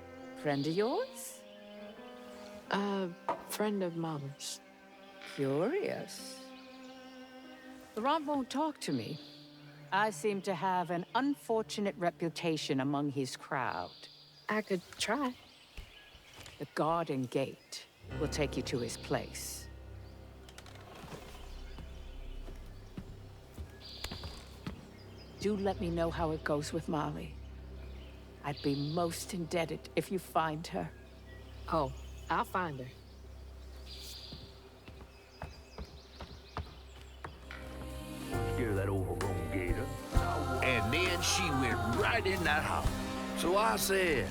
Friend of yours?
Friend of Mama's.
Curious. Laurent won't talk to me. I seem to have an unfortunate reputation among his crowd.
I could try.
The garden gate will take you to his place. Do let me know how it goes with Molly. I'd be most indebted if you find her.
Oh, I'll find her.
Scare that overgrown gator. And then she went right in that house. So I said,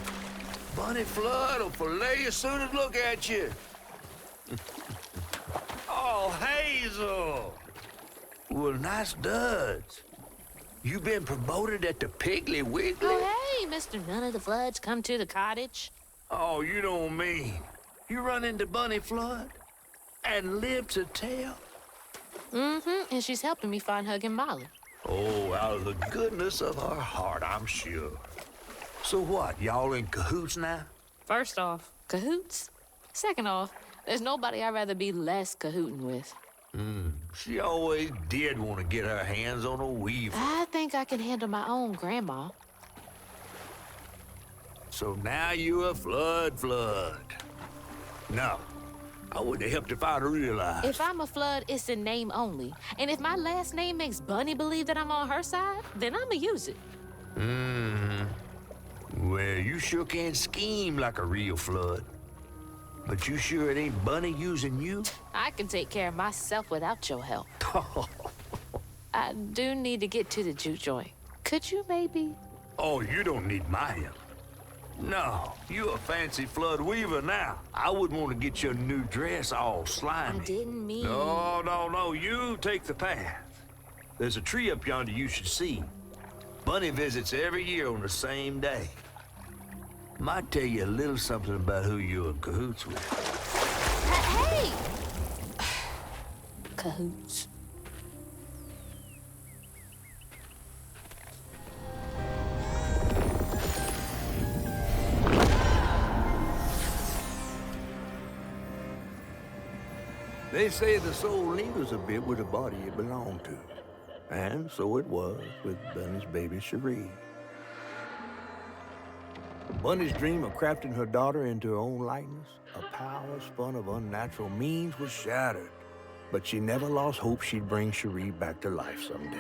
Bunny Flood will fillet you as soon as look at you. Oh, Hazel. Well, nice duds. You been promoted at the Piggly Wiggly?
Oh, hey, Mr. None of the Floods, come to the cottage.
Oh, you don't mean. You run into Bunny Flood and live to tell?
Mm-hmm, and she's helping me find Huggin' Molly.
Oh, out of the goodness of her heart, I'm sure. So what, y'all in cahoots now?
First off, cahoots. Second off, there's nobody I'd rather be less cahooting with.
She always did want to get her hands on a weaver.
I think I can handle my own grandma.
So now you a flood. No, I wouldn't have helped if I'd realized.
If I'm a Flood, it's in name only. And if my last name makes Bunny believe that I'm on her side, then I'ma use it.
Well, you sure can scheme like a real flood. But you sure it ain't Bunny using you?
I can take care of myself without your help. I do need to get to the juke joint. Could you maybe?
Oh, you don't need my help. No, you a fancy flood weaver now. I wouldn't want to get your new dress all slimy.
I didn't mean...
No, you take the path. There's a tree up yonder you should see. Bunny visits every year on the same day. Might tell you a little something about who you're in cahoots with.
Hey! Cahoots.
They say the soul lingers a bit with the body it belonged to. And so it was with Bunny's baby Cherie. Bunny's dream of crafting her daughter into her own likeness, a power spun of unnatural means, was shattered. But she never lost hope she'd bring Cherie back to life someday.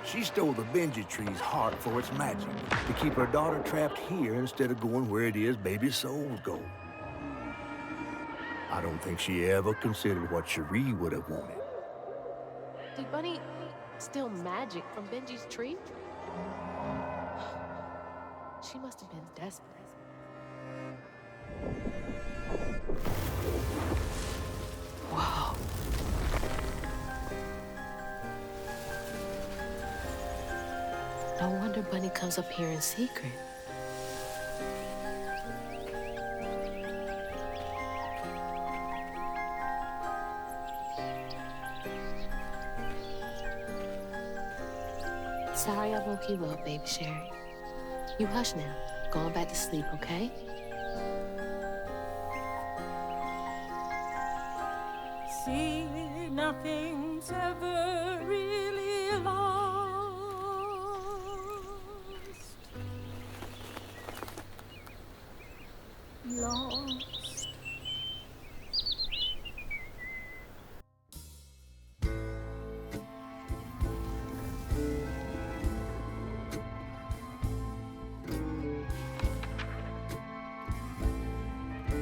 She stole the Benji tree's heart for its magic, to keep her daughter trapped here instead of going where it is baby souls go. I don't think she ever considered what Cherie would have wanted.
Did Bunny steal magic from Benji's tree? She must have been desperate. Wow. No wonder Bunny comes up here in secret. Sorry I woke you up, baby Sherry. You hush now. Going back to sleep, okay?
See, nothing's ever really lost.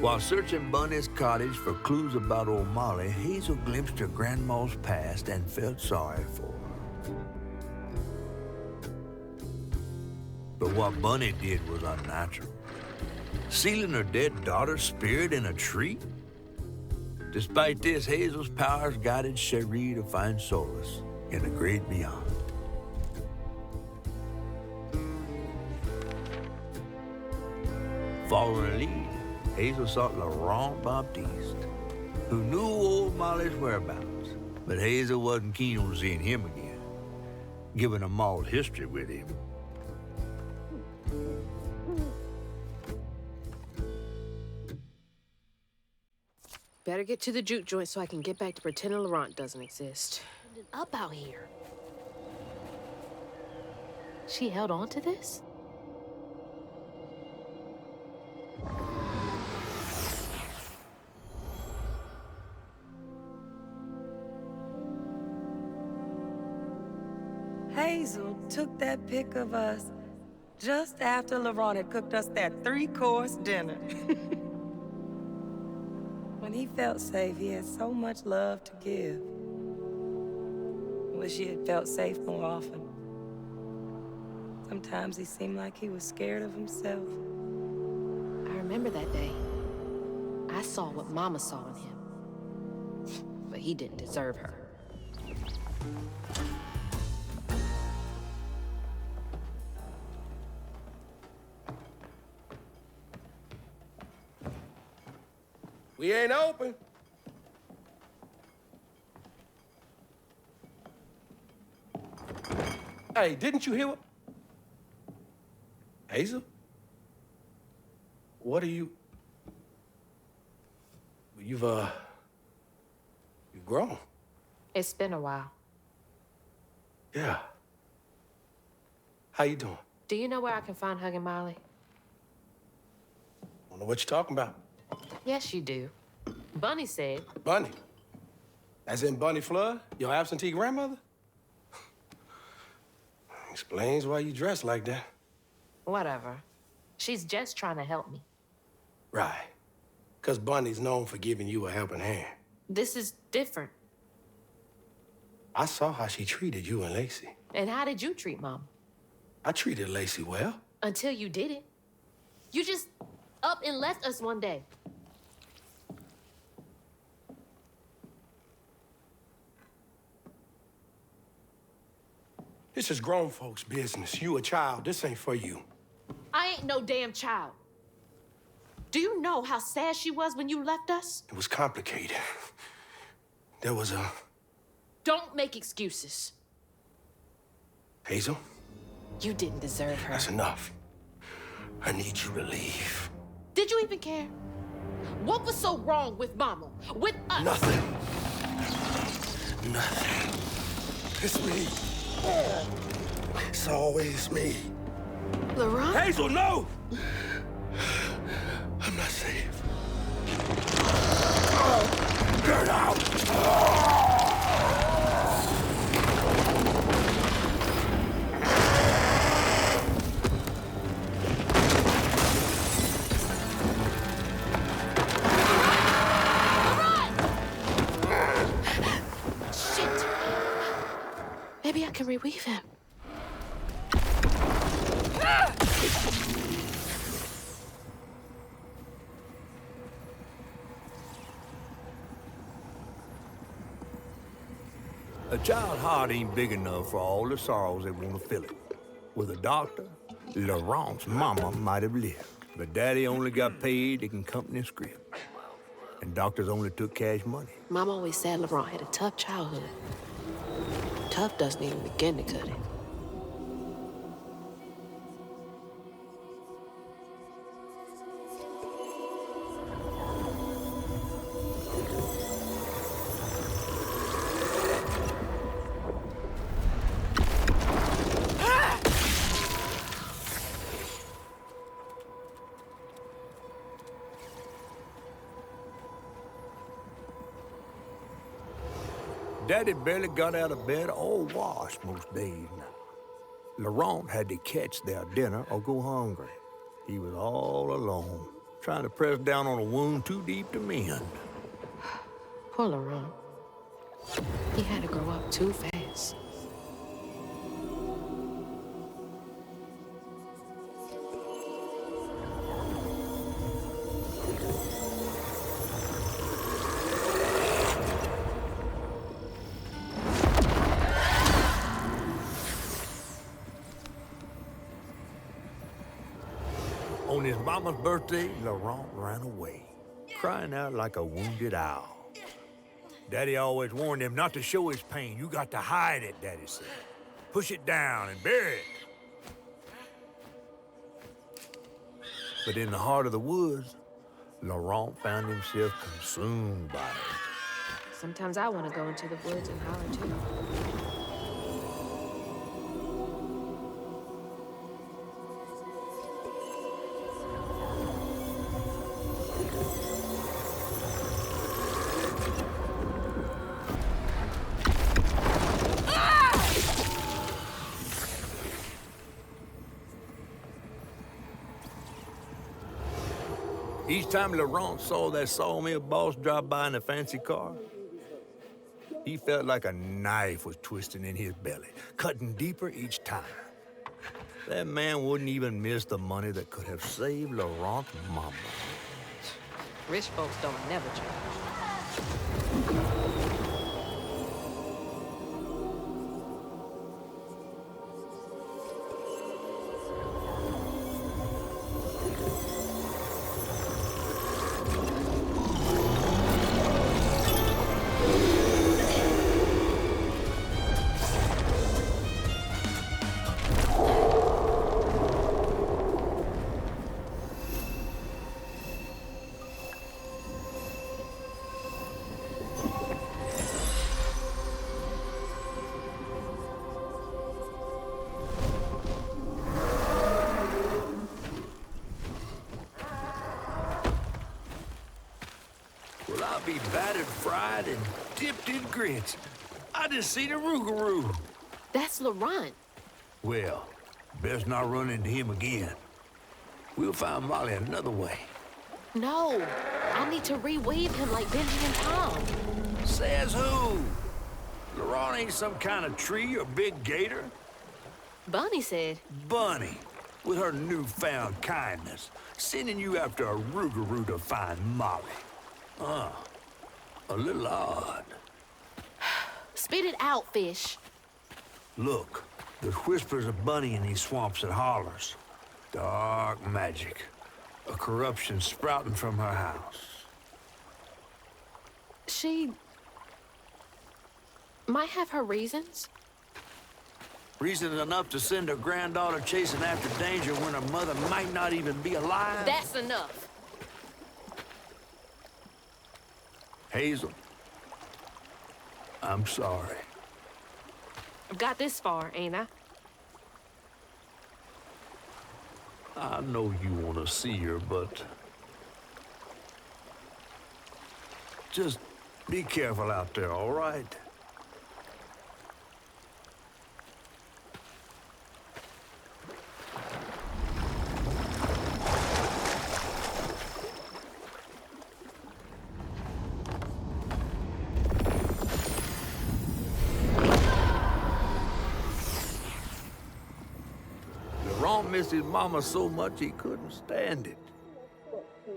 While searching Bunny's cottage for clues about old Molly, Hazel glimpsed her grandma's past and felt sorry for her. But what Bunny did was unnatural. Sealing her dead daughter's spirit in a tree? Despite this, Hazel's powers guided Cherie to find solace in the great beyond. Following her lead, Hazel sought Laurent Baptiste, who knew old Molly's whereabouts, but Hazel wasn't keen on seeing him again, given a mauled history with him.
Better get to the juke joint so I can get back to pretending Laurent doesn't exist.
Up out here. She held on to this?
Hazel took that pic of us just after Laurent had cooked us that 3-course dinner. When he felt safe, he had so much love to give. I wish he had felt safe more often. Sometimes he seemed like he was scared of himself.
I remember that day. I saw what Mama saw in him. But he didn't deserve her.
We ain't open. Hey, didn't you hear what? Hazel? What are you? You've grown.
It's been a while.
Yeah. How you doing?
Do you know where I can find Huggin' Molly?
Don't know what you're talking about.
Yes, you do. Bunny said.
Bunny? As in Bunny Flood, your absentee grandmother? Explains why you dress like that.
Whatever. She's just trying to help me.
Right. Because Bunny's known for giving you a helping hand.
This is different.
I saw how she treated you and Lacey.
And how did you treat Mom?
I treated Lacey well.
Until you didn't. You just up and left us one day.
This is grown folks' business. You a child. This ain't for you.
I ain't no damn child. Do you know how sad she was when you left us?
It was complicated. There was a...
Don't make excuses.
Hazel?
You didn't deserve her.
That's enough. I need you to leave.
Did you even care? What was so wrong with Mama? With us?
Nothing. Nothing. It's me. It's always me.
Laurent?
Hazel, no! I'm not safe. Get out!
Shit! Maybe I can reweave him.
A child's heart ain't big enough for all the sorrows that want to fill it. With a doctor, Laurent's mama might have lived, but Daddy only got paid to accompany a script. And doctors only took cash money.
Mom always said Laurent had a tough childhood. Tough doesn't even begin to cut it.
Daddy barely got out of bed or washed most days now. Laurent had to catch their dinner or go hungry. He was all alone, trying to press down on a wound too deep to mend.
Poor Laurent. He had to grow up too fast.
On his mama's birthday, Laurent ran away, crying out like a wounded owl. Daddy always warned him not to show his pain. You got to hide it, Daddy said. Push it down and bury it. But in the heart of the woods, Laurent found himself consumed by it.
Sometimes I want to go into the woods and holler too.
Each time Laurent saw that sawmill boss drive by in a fancy car, he felt like a knife was twisting in his belly, cutting deeper each time. That man wouldn't even miss the money that could have saved Laurent's mama.
Rich folks don't never change.
I'll be battered, fried, and dipped in grits. I just seen a rougarou.
That's Laurent.
Well, best not run into him again. We'll find Molly another way.
No, I need to reweave him like Benji and Tom.
Says who? Laurent ain't some kind of tree or big gator.
Bunny said.
Bunny, with her newfound kindness, sending you after a rougarou to find Molly. A little odd.
Spit it out, fish.
Look, there's whispers of Bunny in these swamps and hollers. Dark magic. A corruption sprouting from her house.
She might have her reasons.
Reasons enough to send her granddaughter chasing after danger when her mother might not even be alive?
That's enough.
Hazel, I'm sorry.
I've got this far, ain't I?
I know you want to see her, but just be careful out there, all right? Missed his mama so much he couldn't stand it.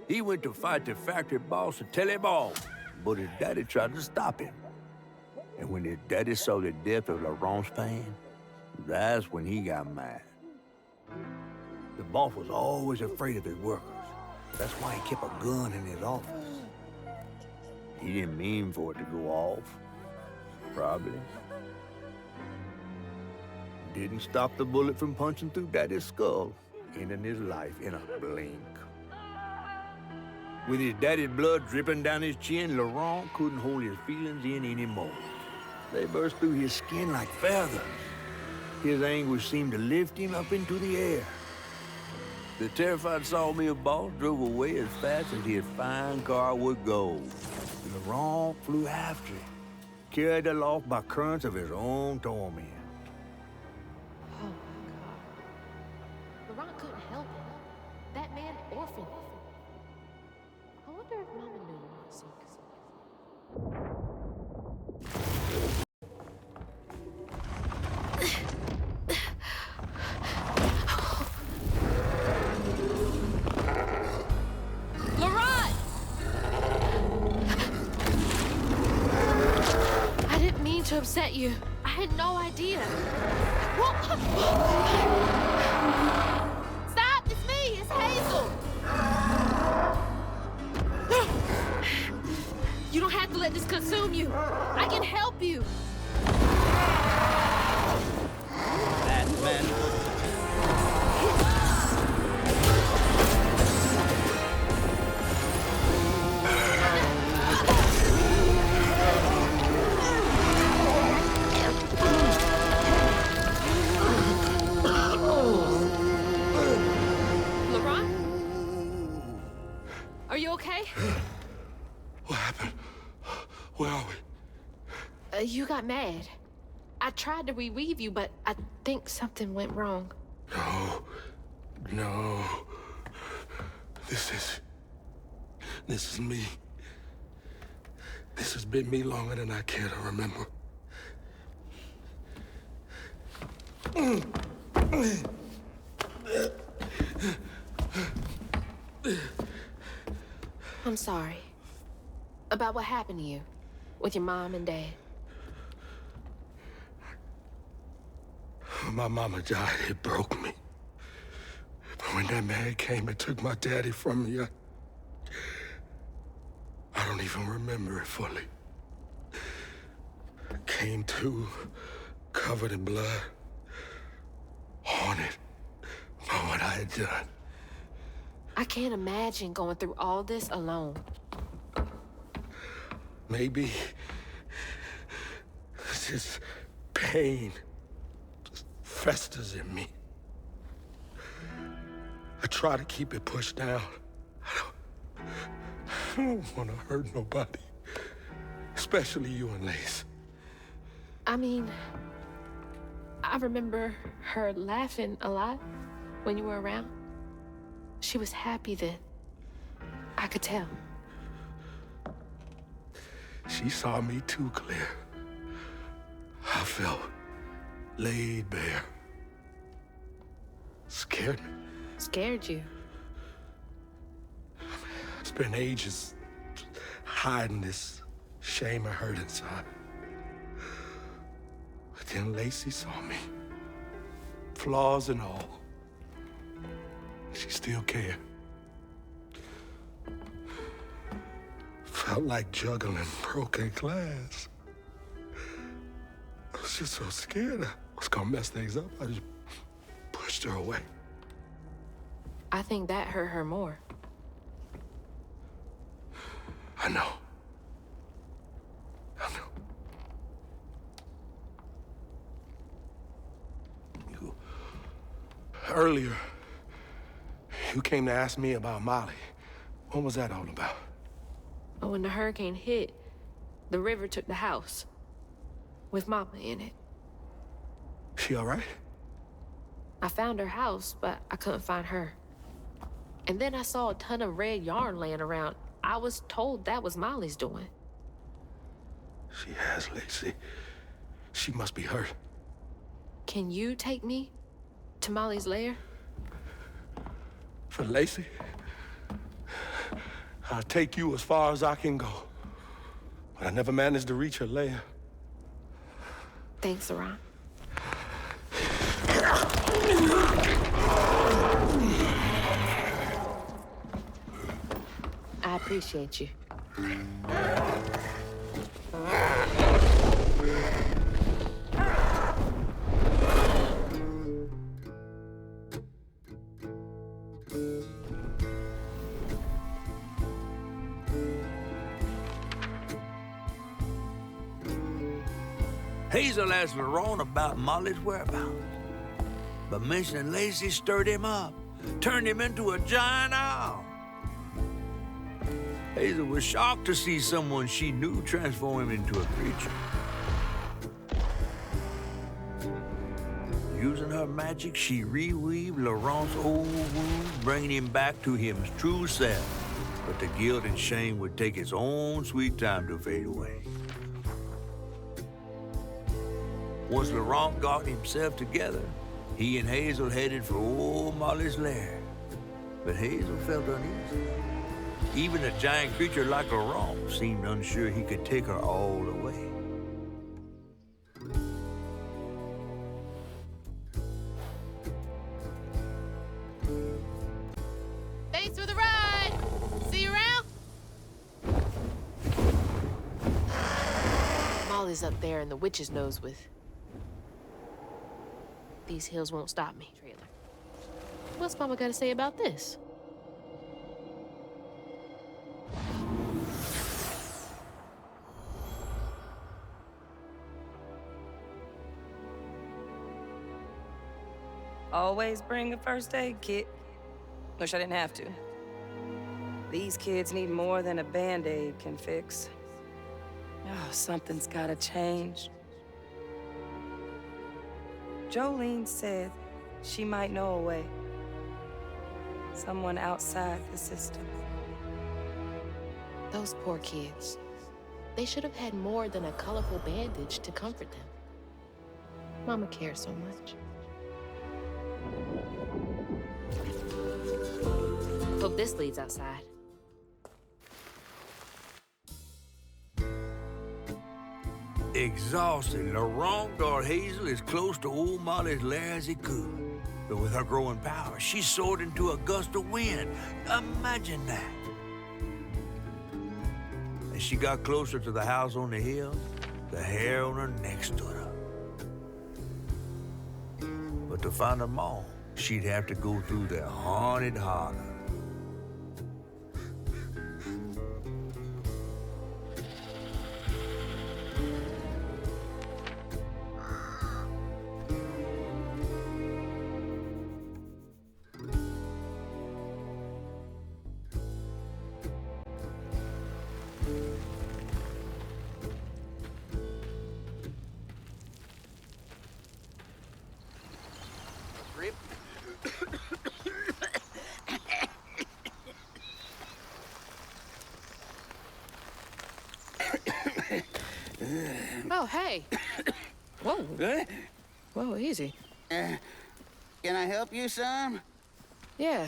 He went to fight the factory boss to tell him off, but his daddy tried to stop him. And when his daddy saw the depth of Laurent's pain, that's when he got mad. The boss was always afraid of his workers. That's why he kept a gun in his office. He didn't mean for it to go off, probably. Didn't stop the bullet from punching through Daddy's skull, ending his life in a blink. With his daddy's blood dripping down his chin, Laurent couldn't hold his feelings in anymore. They burst through his skin like feathers. His anguish seemed to lift him up into the air. The terrified sawmill boss drove away as fast as his fine car would go. Laurent flew after him, carried aloft by currents of his own torment.
Laurent couldn't help it. That man orphaned. I wonder if Mama knew Laurent's secrets. Laurent! I didn't mean to upset you. I had no idea. Stop! It's me! It's Hazel! from you. I can help you.
Batman.
Are you okay?
What happened? Where are we?
You got mad. I tried to reweave you, but I think something went wrong.
No. This is me. This has been me longer than I care to remember.
I'm sorry. About what happened to you with your mom and dad.
My mama died. It broke me. But when that man came and took my daddy from me, I don't even remember it fully. Came to, covered in blood, haunted by what I had done.
I can't imagine going through all this alone.
Maybe this pain just festers in me. I try to keep it pushed down. I don't want to hurt nobody, especially you and Lace.
I mean, I remember her laughing a lot when you were around. She was happy then. I could tell.
She saw me too clear. I felt laid bare. Scared me.
Scared you?
I spent ages hiding this shame and hurt inside. But then Lacey saw me. Flaws and all. She still cared. Felt like juggling broken glass. I was just so scared I was gonna mess things up. I just pushed her away.
I think that hurt her more.
I know. Earlier, you came to ask me about Molly. What was that all about?
But when the hurricane hit, the river took the house with Mama in it.
She all right?
I found her house, but I couldn't find her. And then I saw a ton of red yarn laying around. I was told that was Molly's doing.
She has, Lacey. She must be hurt.
Can you take me to Molly's lair?
For Lacey? I'll take you as far as I can go. But I never managed to reach her lair.
Thanks, Ron. I appreciate you.
Hazel asked Laurent about Molly's whereabouts. But mentioning Lacey stirred him up, turned him into a giant owl. Hazel was shocked to see someone she knew transform him into a creature. Using her magic, she reweaved Laurent's old wound, bringing him back to his true self. But the guilt and shame would take its own sweet time to fade away. Once Laurent got himself together, he and Hazel headed for old Molly's lair. But Hazel felt uneasy. Even a giant creature like Laurent seemed unsure he could take her all the way.
Thanks for the ride. See you around?
Molly's up there and the witch's nose with. These hills won't stop me. Trailer. What's Mama got to say about this?
Always bring a first aid kit. Wish I didn't have to. These kids need more than a Band-Aid can fix. Oh, something's gotta change. Jolene said she might know a way. Someone outside the system.
Those poor kids. They should have had more than a colorful bandage to comfort them. Mama cares so much. Hope this leads outside.
Exhausted, LaRon got Hazel as close to old Molly's lair as he could. But with her growing power, she soared into a gust of wind. Imagine that. As she got closer to the house on the hill, the hair on her neck stood up. But to find her mom, she'd have to go through the haunted holler.
Oh, hey. Whoa.
Good?
Whoa, easy.
Can I help you, son?
Yeah.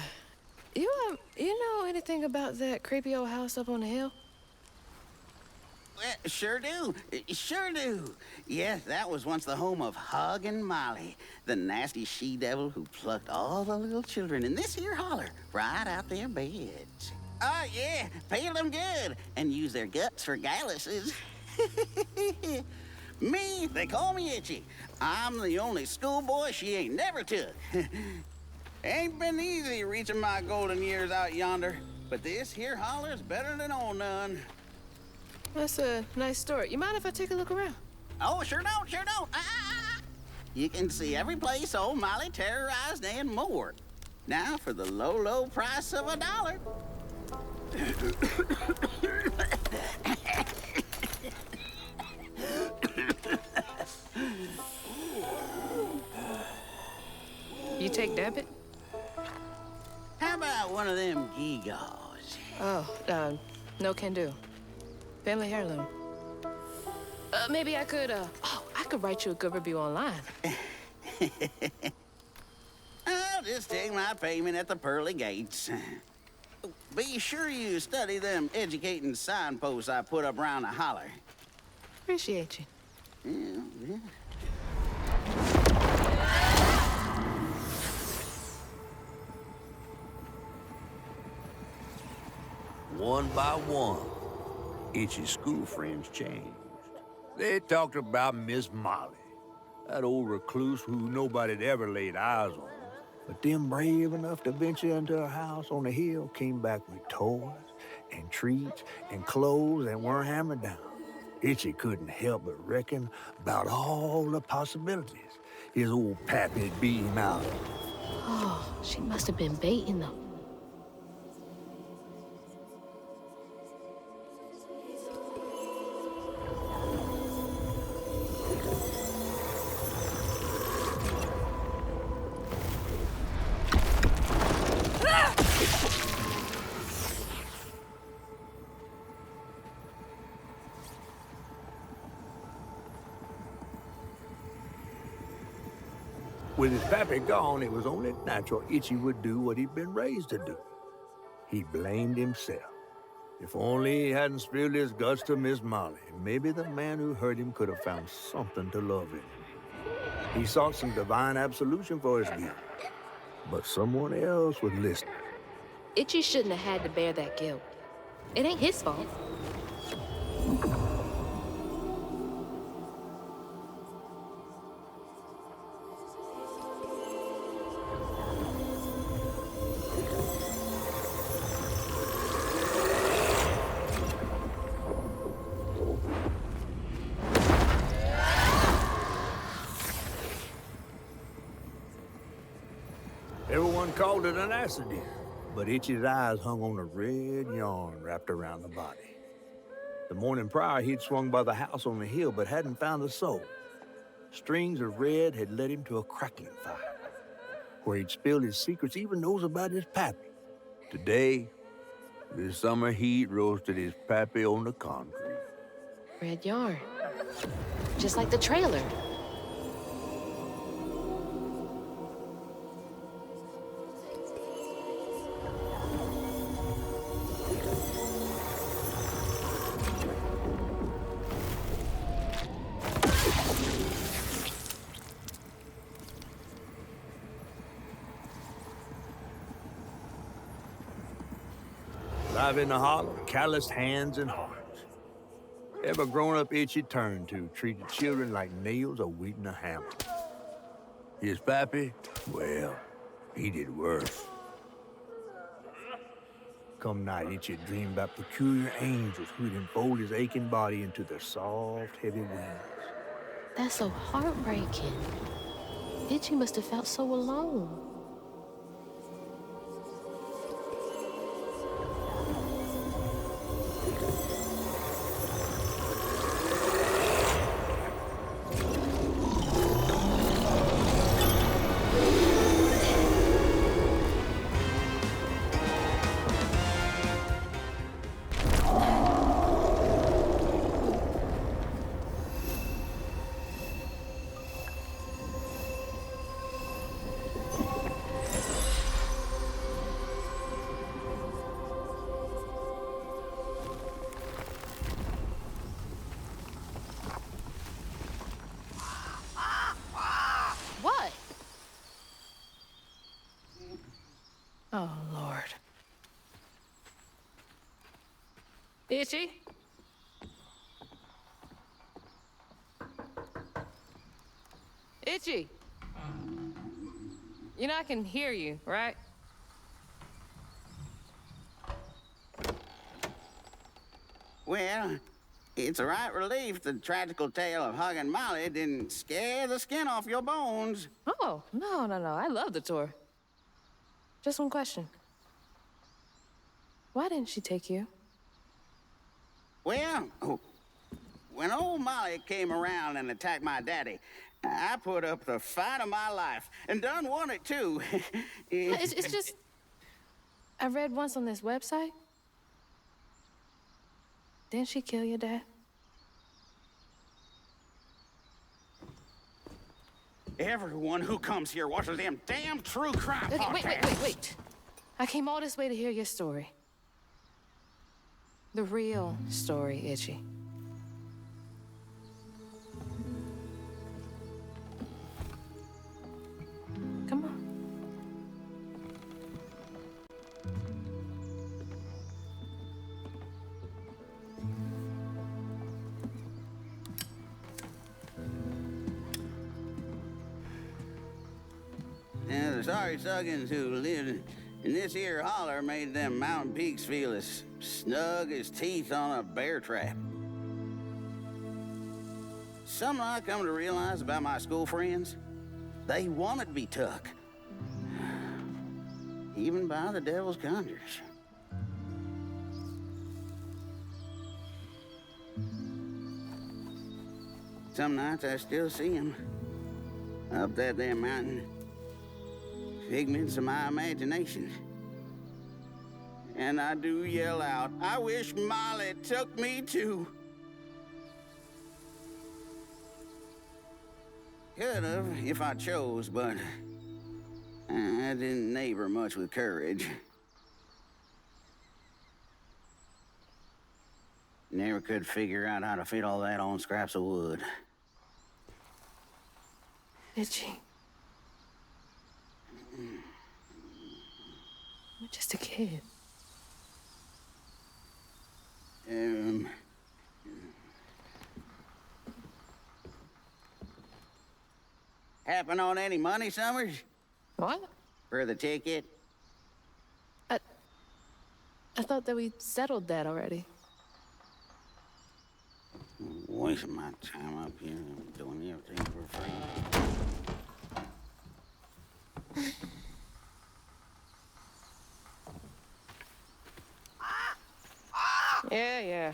You know anything about that creepy old house up on the hill?
Sure do. Sure do. Yes, that was once the home of Hug and Molly, the nasty she-devil who plucked all the little children in this here holler right out their beds. Oh, yeah, pay them good and use their guts for galluses. Me, they call me Itchy. I'm the only schoolboy she ain't never took. Ain't been easy reaching my golden years out yonder, but this here holler's better than old none.
That's a nice story. You mind if I take a look around?
Oh, sure don't, sure don't. You can see every place old Molly terrorized and more. Now for the low, low price of $1.
You take debit?
How about one of them Gigos?
Oh, no can do. Family heirloom. Maybe I could, I could write you a good review online.
I'll just take my payment at the pearly gates. Be sure you study them educating signposts I put up around the holler.
Appreciate you.
Yeah.
One by one, Itchy's school friends changed. They talked about Miss Molly, that old recluse who nobody'd ever laid eyes on. But them brave enough to venture into her house on the hill came back with toys and treats and clothes and weren't hammered down. Itchy couldn't help but reckon about all the possibilities his old pappy'd beat him out of.
Oh, she must have been baiting them.
With his pappy gone, it was only natural Itchy would do what he'd been raised to do. He blamed himself. If only he hadn't spilled his guts to Miss Molly, maybe the man who hurt him could have found something to love in him. He sought some divine absolution for his guilt, but someone else would listen.
Itchy shouldn't have had to bear that guilt. It ain't his fault.
Everyone called it an accident, but Itchy's eyes hung on a red yarn wrapped around the body. The morning prior, he'd swung by the house on the hill, but hadn't found a soul. Strings of red had led him to a crackling fire, where he'd spilled his secrets, even those about his pappy. Today, the summer heat roasted his pappy on the concrete.
Red yarn. Just like the trailer.
Live in the holler, calloused hands and hearts. Ever grown-up Itchy turned to treated children like nails awaiting a hammer. His pappy, well, he did worse. Come night, Itchy dreamed about peculiar angels who'd enfold his aching body into their soft, heavy wings.
That's so heartbreaking. Itchy must have felt so alone.
Oh, Lord. Itchy? Itchy! You know I can hear you, right?
Well, it's a right relief the tragical tale of Hug and Molly didn't scare the skin off your bones.
Oh, no. I love the tour. Just one question. Why didn't she take you?
Well, when old Molly came around and attacked my daddy, I put up the fight of my life and done won it too.
It's just... I read once on this website. Didn't she kill your dad?
Everyone who comes here watches them damn true crime podcasts.
Wait. I came all this way to hear your story. The real story, Itchy. Come on.
And the sorry suggins who lived in this here holler made them mountain peaks feel as snug as teeth on a bear trap. Something I come to realize about my school friends, they wanted to be took. Even by the devil's conjures. Some nights I still see them up that there mountain. Figments of my imagination. And I do yell out, I wish Molly took me too. Could have if I chose, but I didn't neighbor much with courage. Never could figure out how to fit all that on scraps of wood.
Itchy. You're just a kid.
Happen on any money, Summers?
What?
For the ticket?
I thought that we settled that already.
Wasting my time up here doing everything for free.
Yeah.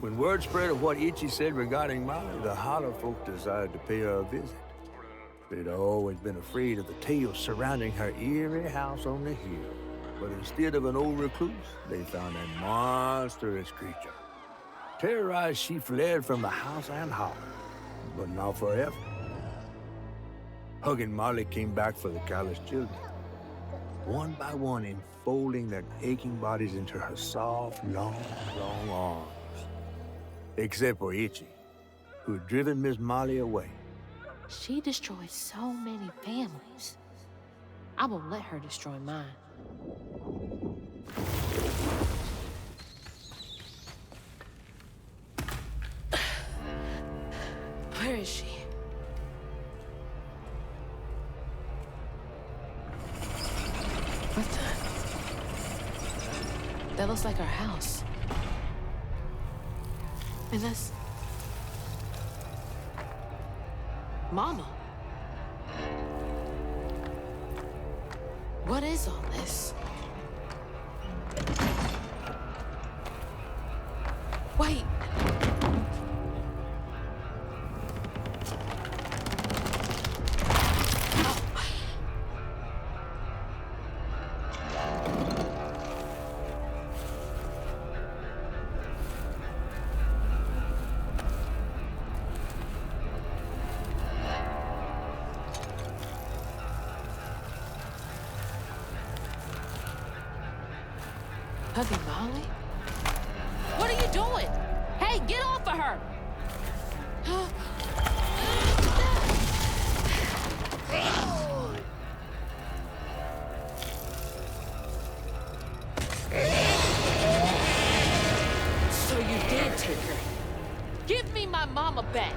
When word spread of what Itchy said regarding Molly, the Holler folk decided to pay her a visit. They'd always been afraid of the tales surrounding her eerie house on the hill. But instead of an old recluse, they found a monstrous creature. Terrorized, she fled from the house and Holler, but not forever. Hug and Molly came back for the callous children, one by one enfolding their aching bodies into her soft, long arms. Except for Itchy, who had driven Miss Molly away.
She destroyed so many families. I won't let her destroy mine. Where is she? What the? That looks like our house. And that's... Mama. What is all this? Wait. Hubby Molly? What are you doing? Hey, get off of her! So you did take her. Give me my mama back.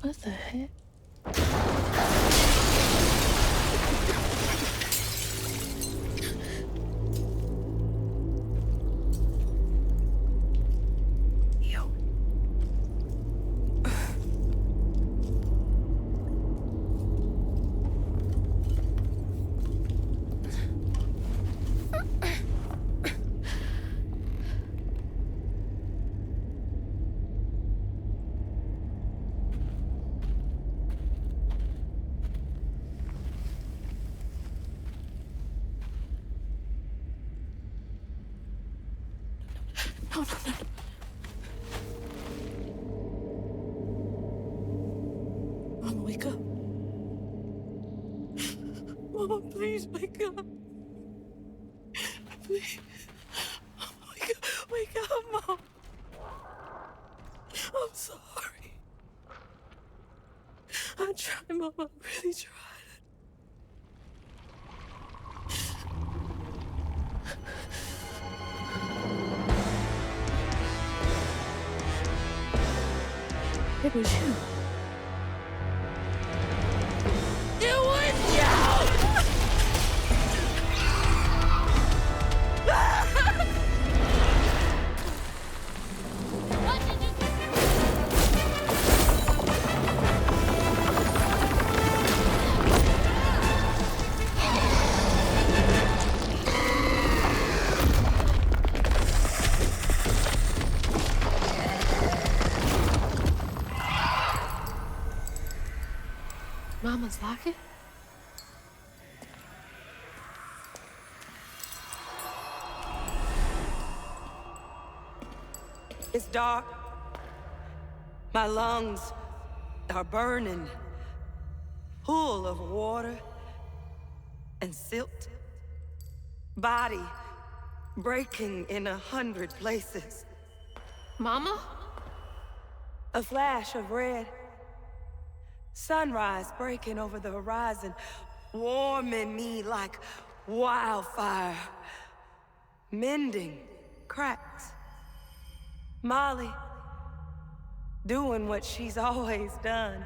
What the heck? No. Mama, wake up. Mama, please wake up. Please. Mama, wake up, Mom. I'm sorry. I tried, Mama. I really tried. It was you. It was you! What did you do? Mama's locket?
It's dark. My lungs are burning, full of water and silt. Body breaking in 100 places.
Mama?
A flash of red. Sunrise breaking over the horizon, warming me like wildfire. Mending cracks. Molly, doing what she's always done.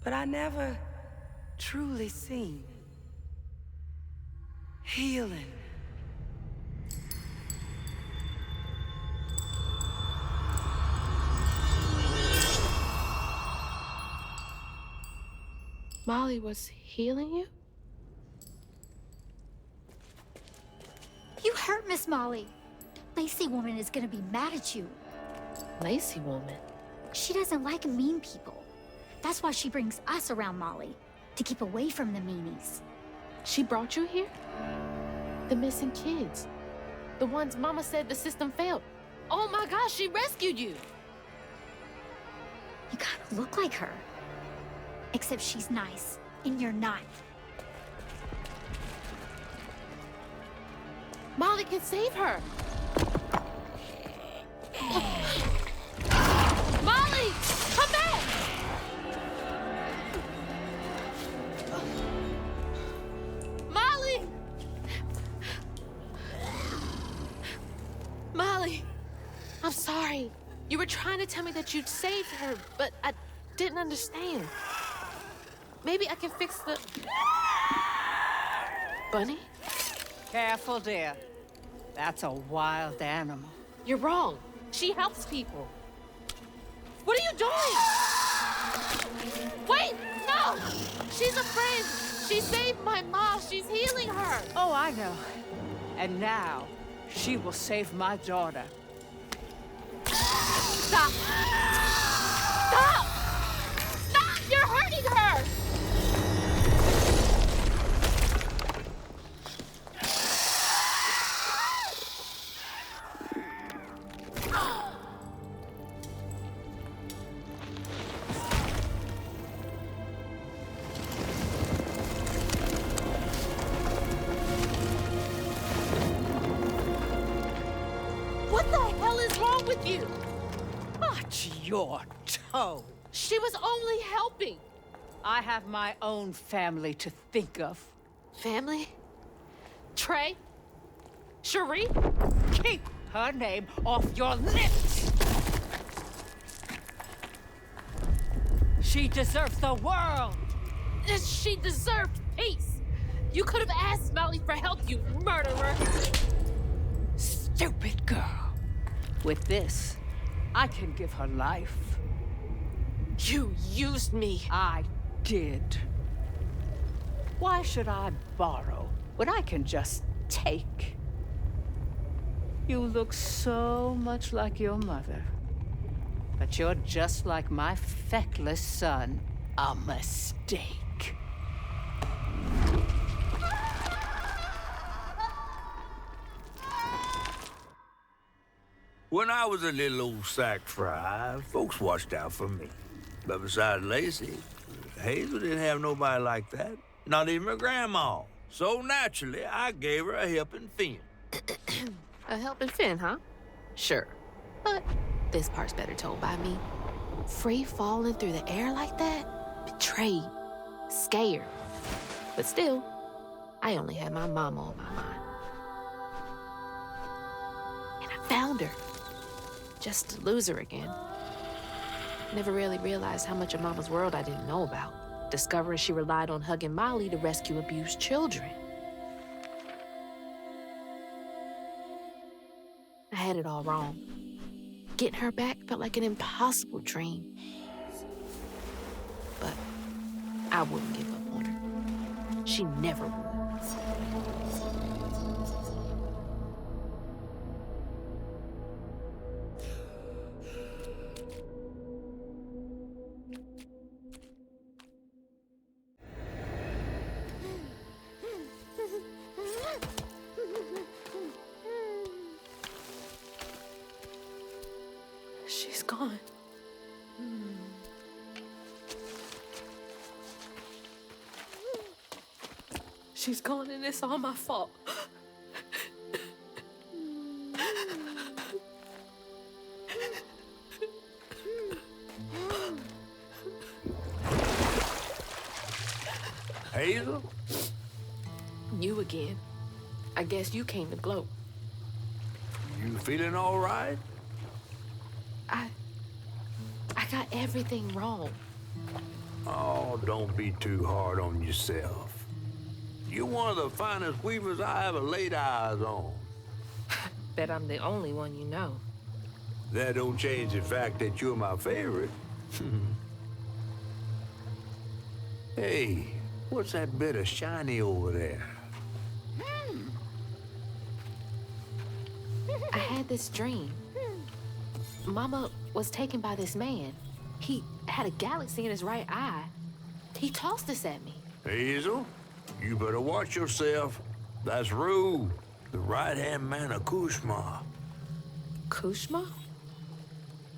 But I never truly seen healing.
Molly was healing you?
You hurt Miss Molly. Lacey woman is gonna be mad at you.
Lacey woman?
She doesn't like mean people. That's why she brings us around Molly, to keep away from the meanies.
She brought you here? The missing kids. The ones Mama said the system failed. Oh my gosh, she rescued you!
You kind of look like her. Except she's nice, and you're not.
Molly can save her! Molly! Come back! Molly! Molly! I'm sorry. You were trying to tell me that you'd saved her, but I didn't understand. Maybe I can fix the... Bunny?
Careful, dear. That's a wild animal.
You're wrong. She helps people. What are you doing? Wait, no! She's a friend. She saved my mom. She's healing her.
Oh, I know. And now, she will save my daughter.
Stop! Stop! Stop! You're hurting her! What the hell is wrong with you?
Watch your toe.
She was only helping.
I have my own family to think of.
Family? Trey? Cherie?
Keep her name off your lips! She deserves the world!
She deserved peace! You could have asked Molly for help, you murderer!
Stupid girl. With this, I can give her life.
You used me.
I did. Why should I borrow when I can just take? You look so much like your mother. But you're just like my feckless son. A mistake.
When I was a little old sack fry, folks watched out for me. But besides Lacey, Hazel didn't have nobody like that. Not even her grandma. So naturally, I gave her a helping fin.
A helping fin, huh? Sure. But this part's better told by me. Free falling through the air like that? Betrayed. Scared. But still, I only had my mama on my mind. And I found her. Just to lose her again. Never really realized how much of Mama's world I didn't know about. Discovering she relied on hugging Molly to rescue abused children. I had it all wrong. Getting her back felt like an impossible dream. But I wouldn't give up on her. She never would. She's gone. She's gone and it's all my fault.
Hazel?
You again. I guess you came to gloat.
You feeling all right?
got everything wrong.
Oh, don't be too hard on yourself. You're one of the finest weavers I ever laid eyes on.
Bet I'm the only one you know.
That don't change the fact that you're my favorite. Hey, what's that bit of shiny over there?
I had this dream. Mama was taken by this man. He had a galaxy in his right eye. He tossed this at me.
Hazel, you better watch yourself. That's Rue, the right-hand man of Kushma.
Kushma?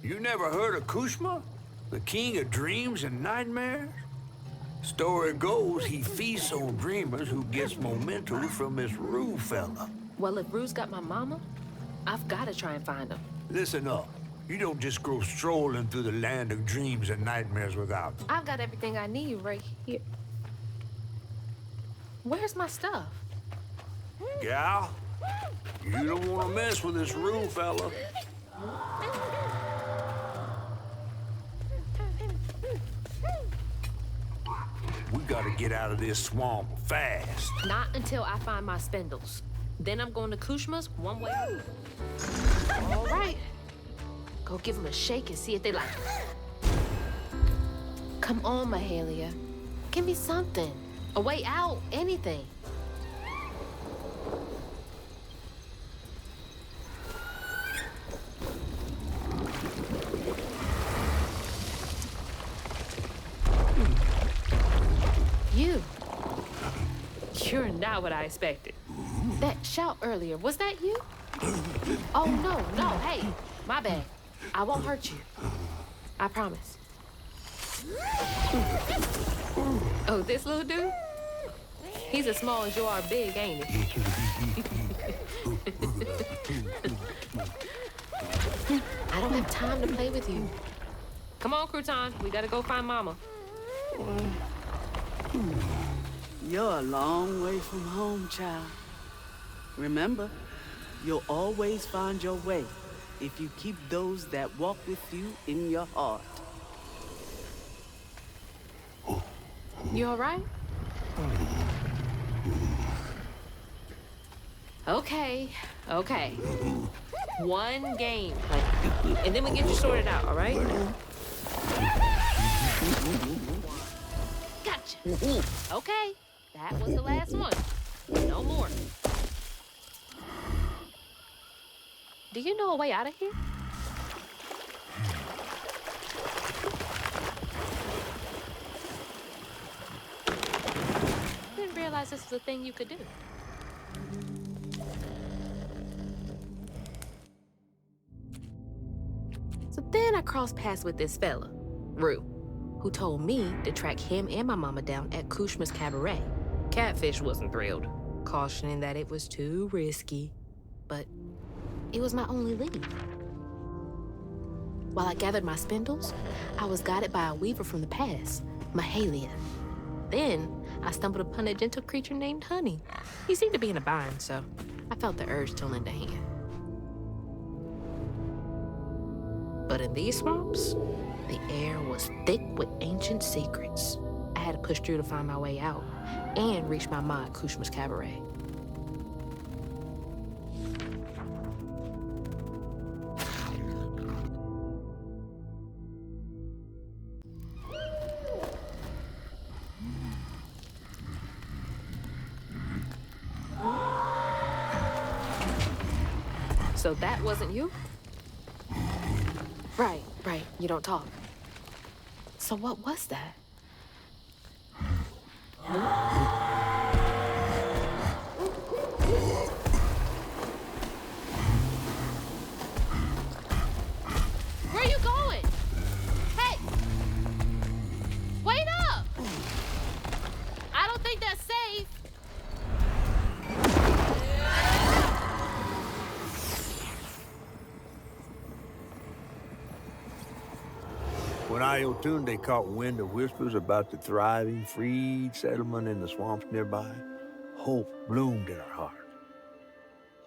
You never heard of Kushma? The king of dreams and nightmares? Story goes he feasts on dreamers who gets momentum from this Rue fella.
Well, if Rue's got my mama, I've got to try and find him.
Listen up. You don't just go strolling through the land of dreams and nightmares without them.
I've got everything I need right here. Where's my stuff?
Gal, you don't want to mess with this Rue fella. We gotta get out of this swamp fast.
Not until I find my spindles. Then I'm going to Kushma's one way or another. All right. Go give them a shake and see if they like it. Come on, Mahalia. Give me something. A way out, anything. You're not what I expected. That shout earlier, was that you? Oh, no, hey, my bad. I won't hurt you. I promise. Oh, this little dude? He's as small as you are big, ain't he? I don't have time to play with you. Come on, Crouton, we gotta go find Mama.
You're a long way from home, child. Remember, you'll always find your way if you keep those that walk with you in your heart.
You all right? Okay. One game, and then we get you sorted out, all right? Gotcha. Okay, that was the last one. No more. Do you know a way out of here? Didn't realize this was a thing you could do. So then I crossed paths with this fella, Rue, who told me to track him and my mama down at Kushma's cabaret. Catfish wasn't thrilled, cautioning that it was too risky, but it was my only lead. While I gathered my spindles, I was guided by a weaver from the past, Mahalia. Then I stumbled upon a gentle creature named Honey. He seemed to be in a bind, so I felt the urge to lend a hand. But in these swamps, the air was thick with ancient secrets. I had to push through to find my way out and reach my ma at Kushma's cabaret. So that wasn't you? Right, you don't talk. So what was that? Where are you going? Hey! Wait up! I don't think that's safe.
When Ayotunde caught wind of whispers about the thriving, freed settlement in the swamps nearby, hope bloomed in her heart.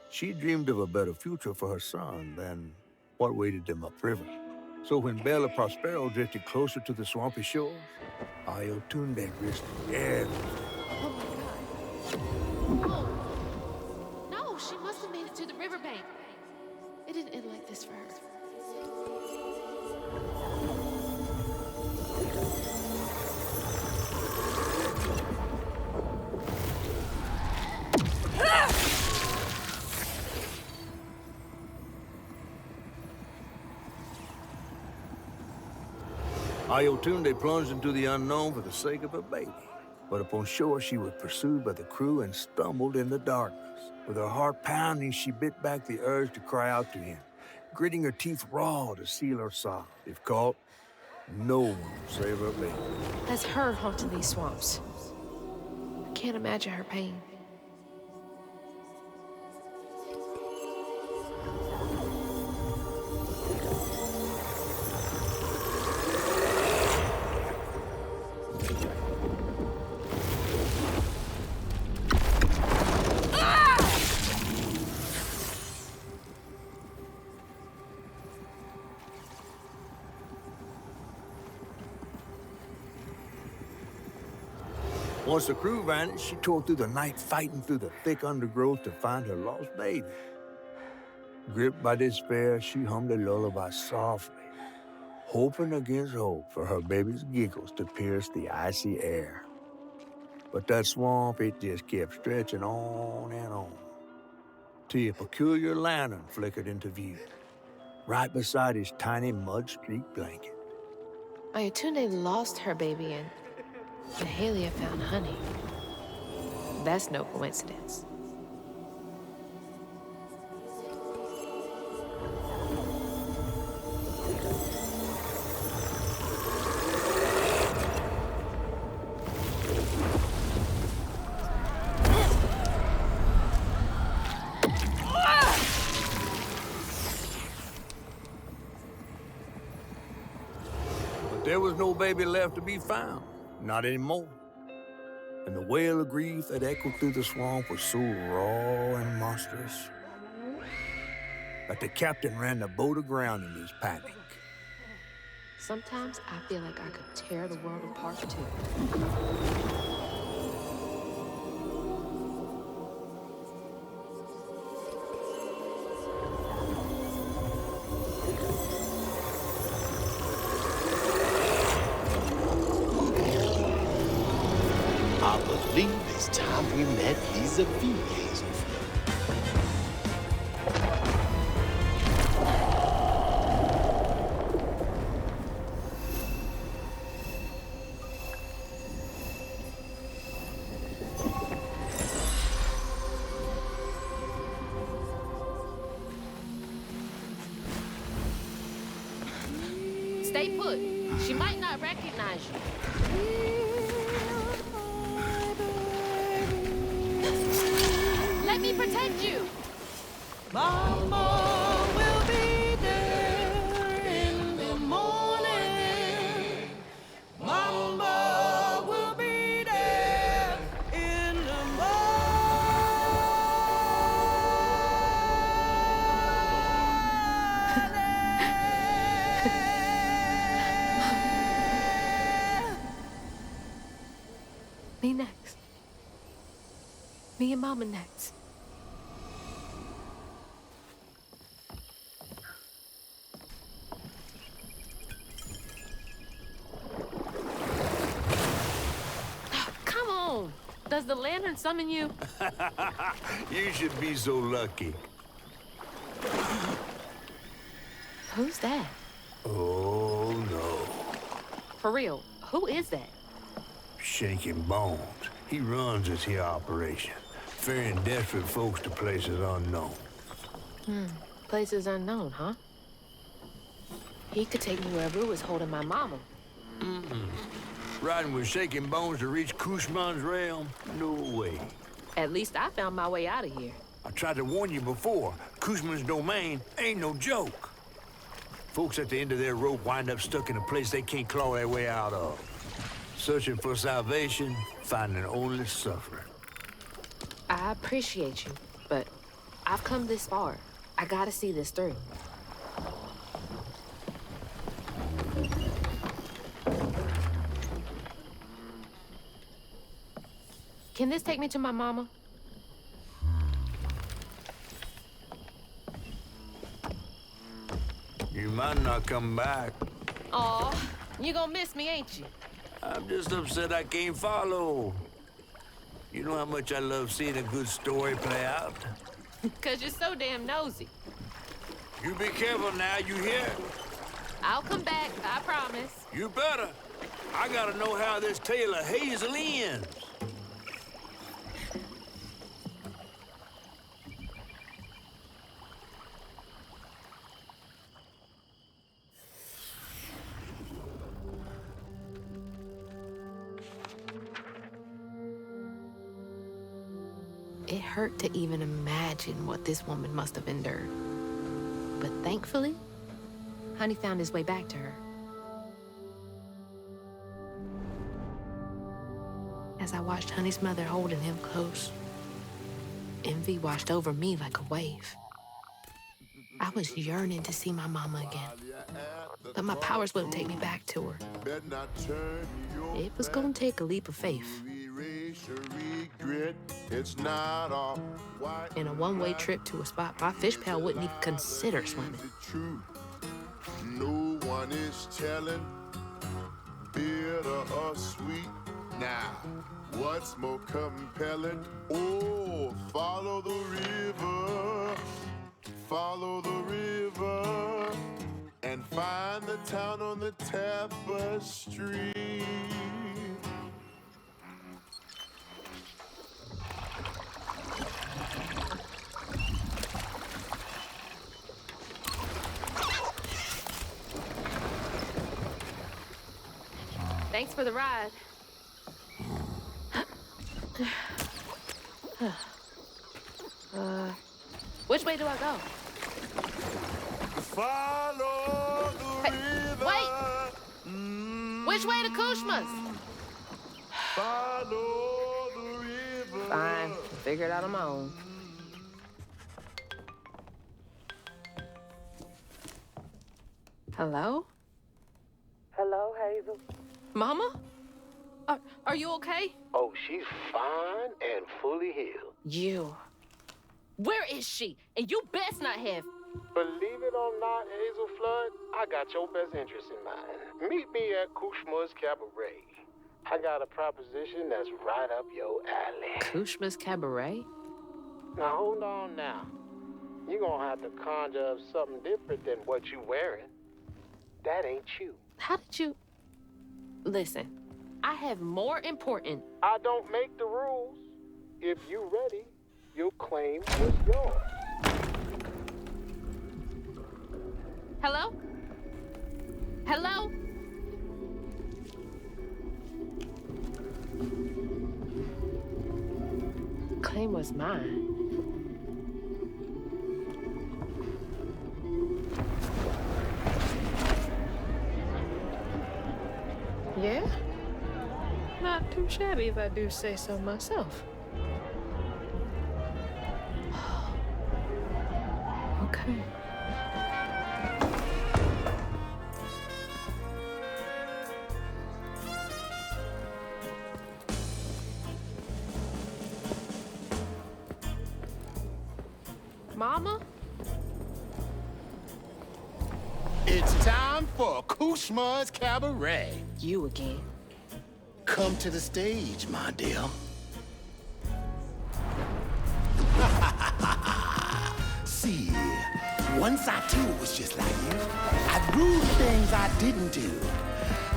She dreamed of a better future for her son than what waited them upriver. So when Bella Prospero drifted closer to the swampy shores, Ayotunde risked everything.
Oh. No, she must have made it to the riverbank. It didn't end like this for her.
Ayotunde plunged into the unknown for the sake of her baby. But upon shore, she was pursued by the crew and stumbled in the darkness. With her heart pounding, she bit back the urge to cry out to him, gritting her teeth raw to seal her sob. If caught, no one would save her baby.
That's her haunting these swamps. I can't imagine her pain.
Once the crew vanished, she tore through the night, fighting through the thick undergrowth to find her lost baby. Gripped by despair, she hummed a lullaby softly, hoping against hope for her baby's giggles to pierce the icy air. But that swamp, it just kept stretching on and on, till a peculiar lantern flickered into view, right beside his tiny mud-streaked blanket.
Ayotunde lost her baby and Mahalia found honey. That's no coincidence.
But there was no baby left to be found. Not anymore. And the wail of grief that echoed through the swamp was so raw and monstrous that the captain ran the boat aground in his panic.
Sometimes I feel like I could tear the world apart too.
I believe it's time we met vis-a-vis Hazel.
Stay put. She might not recognize you. Let me protect you.
Mama will be there in the morning. Mama will be there in the
Me next. Me and Mama next.
Come on. Does the lantern summon you?
You should be so lucky.
Who's that?
Oh, no.
For real, who is that?
Shaking Bones. He runs this here operation, ferrying desperate folks to places unknown.
Places unknown, huh? He could take me where Rue was holding my mama.
Riding with Shaking Bones to reach Kushman's realm? No way.
At least I found my way out of here.
I tried to warn you before. Kushman's domain ain't no joke. Folks at the end of their rope wind up stuck in a place they can't claw their way out of. Searching for salvation, finding only suffering.
I appreciate you, but I've come this far. I gotta see this through. Can this take me to my mama?
You might not come back.
Aw, you gonna miss me, ain't you?
I'm just upset I can't follow. You know how much I love seeing a good story play out?
'Cause you're so damn nosy.
You be careful now, you hear?
I'll come back, I promise.
You better. I gotta know how this tale of Hazel ends.
It hurt to even imagine what this woman must have endured. But thankfully, Honey found his way back to her. As I watched Honey's mother holding him close, envy washed over me like a wave. I was yearning to see my mama again, but my powers wouldn't take me back to her. It was gonna take a leap of faith. In a one-way trip to a spot my fish pal wouldn't even consider swimming.
No one is telling, bitter or sweet. Now, what's more compelling? Oh, follow the river, and find the town on the tapestry.
Thanks for the ride. Which way do I go?
Follow the river.
Wait! Which way to Kushma's?
Follow the river.
Fine, I'll figure it out on my own. Hello?
Hello, Hazel.
Mama? Are you okay?
Oh, she's fine and fully healed.
You. Where is she? And you best not have.
Believe it or not, Hazel Flood, I got your best interest in mind. Meet me at Kushma's Cabaret. I got a proposition that's right up your alley.
Kushma's Cabaret?
Now, hold on now. You're gonna have to conjure up something different than what you wearing. That ain't you.
How did you... Listen, I have more important...
I don't make the rules. If you ready, your claim is yours.
Hello? Hello? Claim was mine. Yeah? Not too shabby if I do say so myself. Okay. Mama?
It's time for Kushma's Cabaret.
You again.
Come to the stage, my dear. See, once I too was just like you. I'd rule things I didn't do.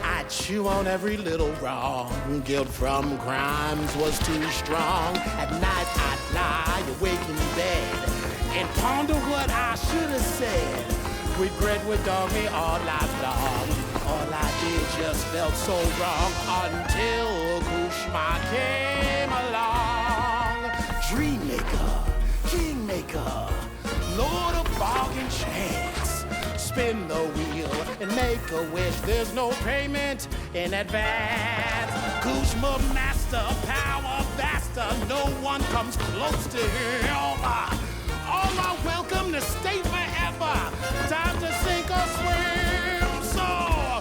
I'd chew on every little wrong. Guilt from crimes was too strong. At night I'd lie awake in bed and ponder what I should have said. Regret would dog me all life long. All I did just felt so wrong until Kushma came along. Dreammaker, kingmaker, Lord of bargain chance. Spin the wheel and make a wish. There's no payment in advance. Kushma master, power vaster. No one comes close to him. All are welcome to stay forever. Time to sink or swim. So,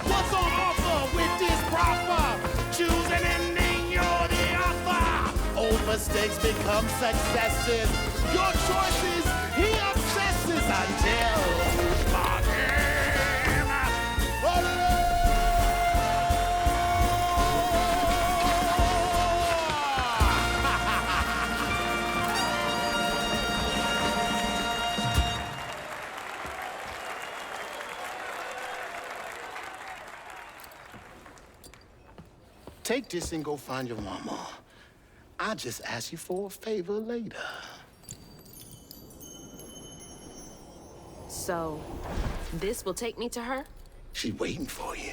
what's on offer with this proffer? Choose an ending, you're the author. Oh, mistakes become successes. Your choices, he obsesses until take this and go find your mama. I'll just ask you for a favor later.
So, this will take me to her?
She's waiting for you.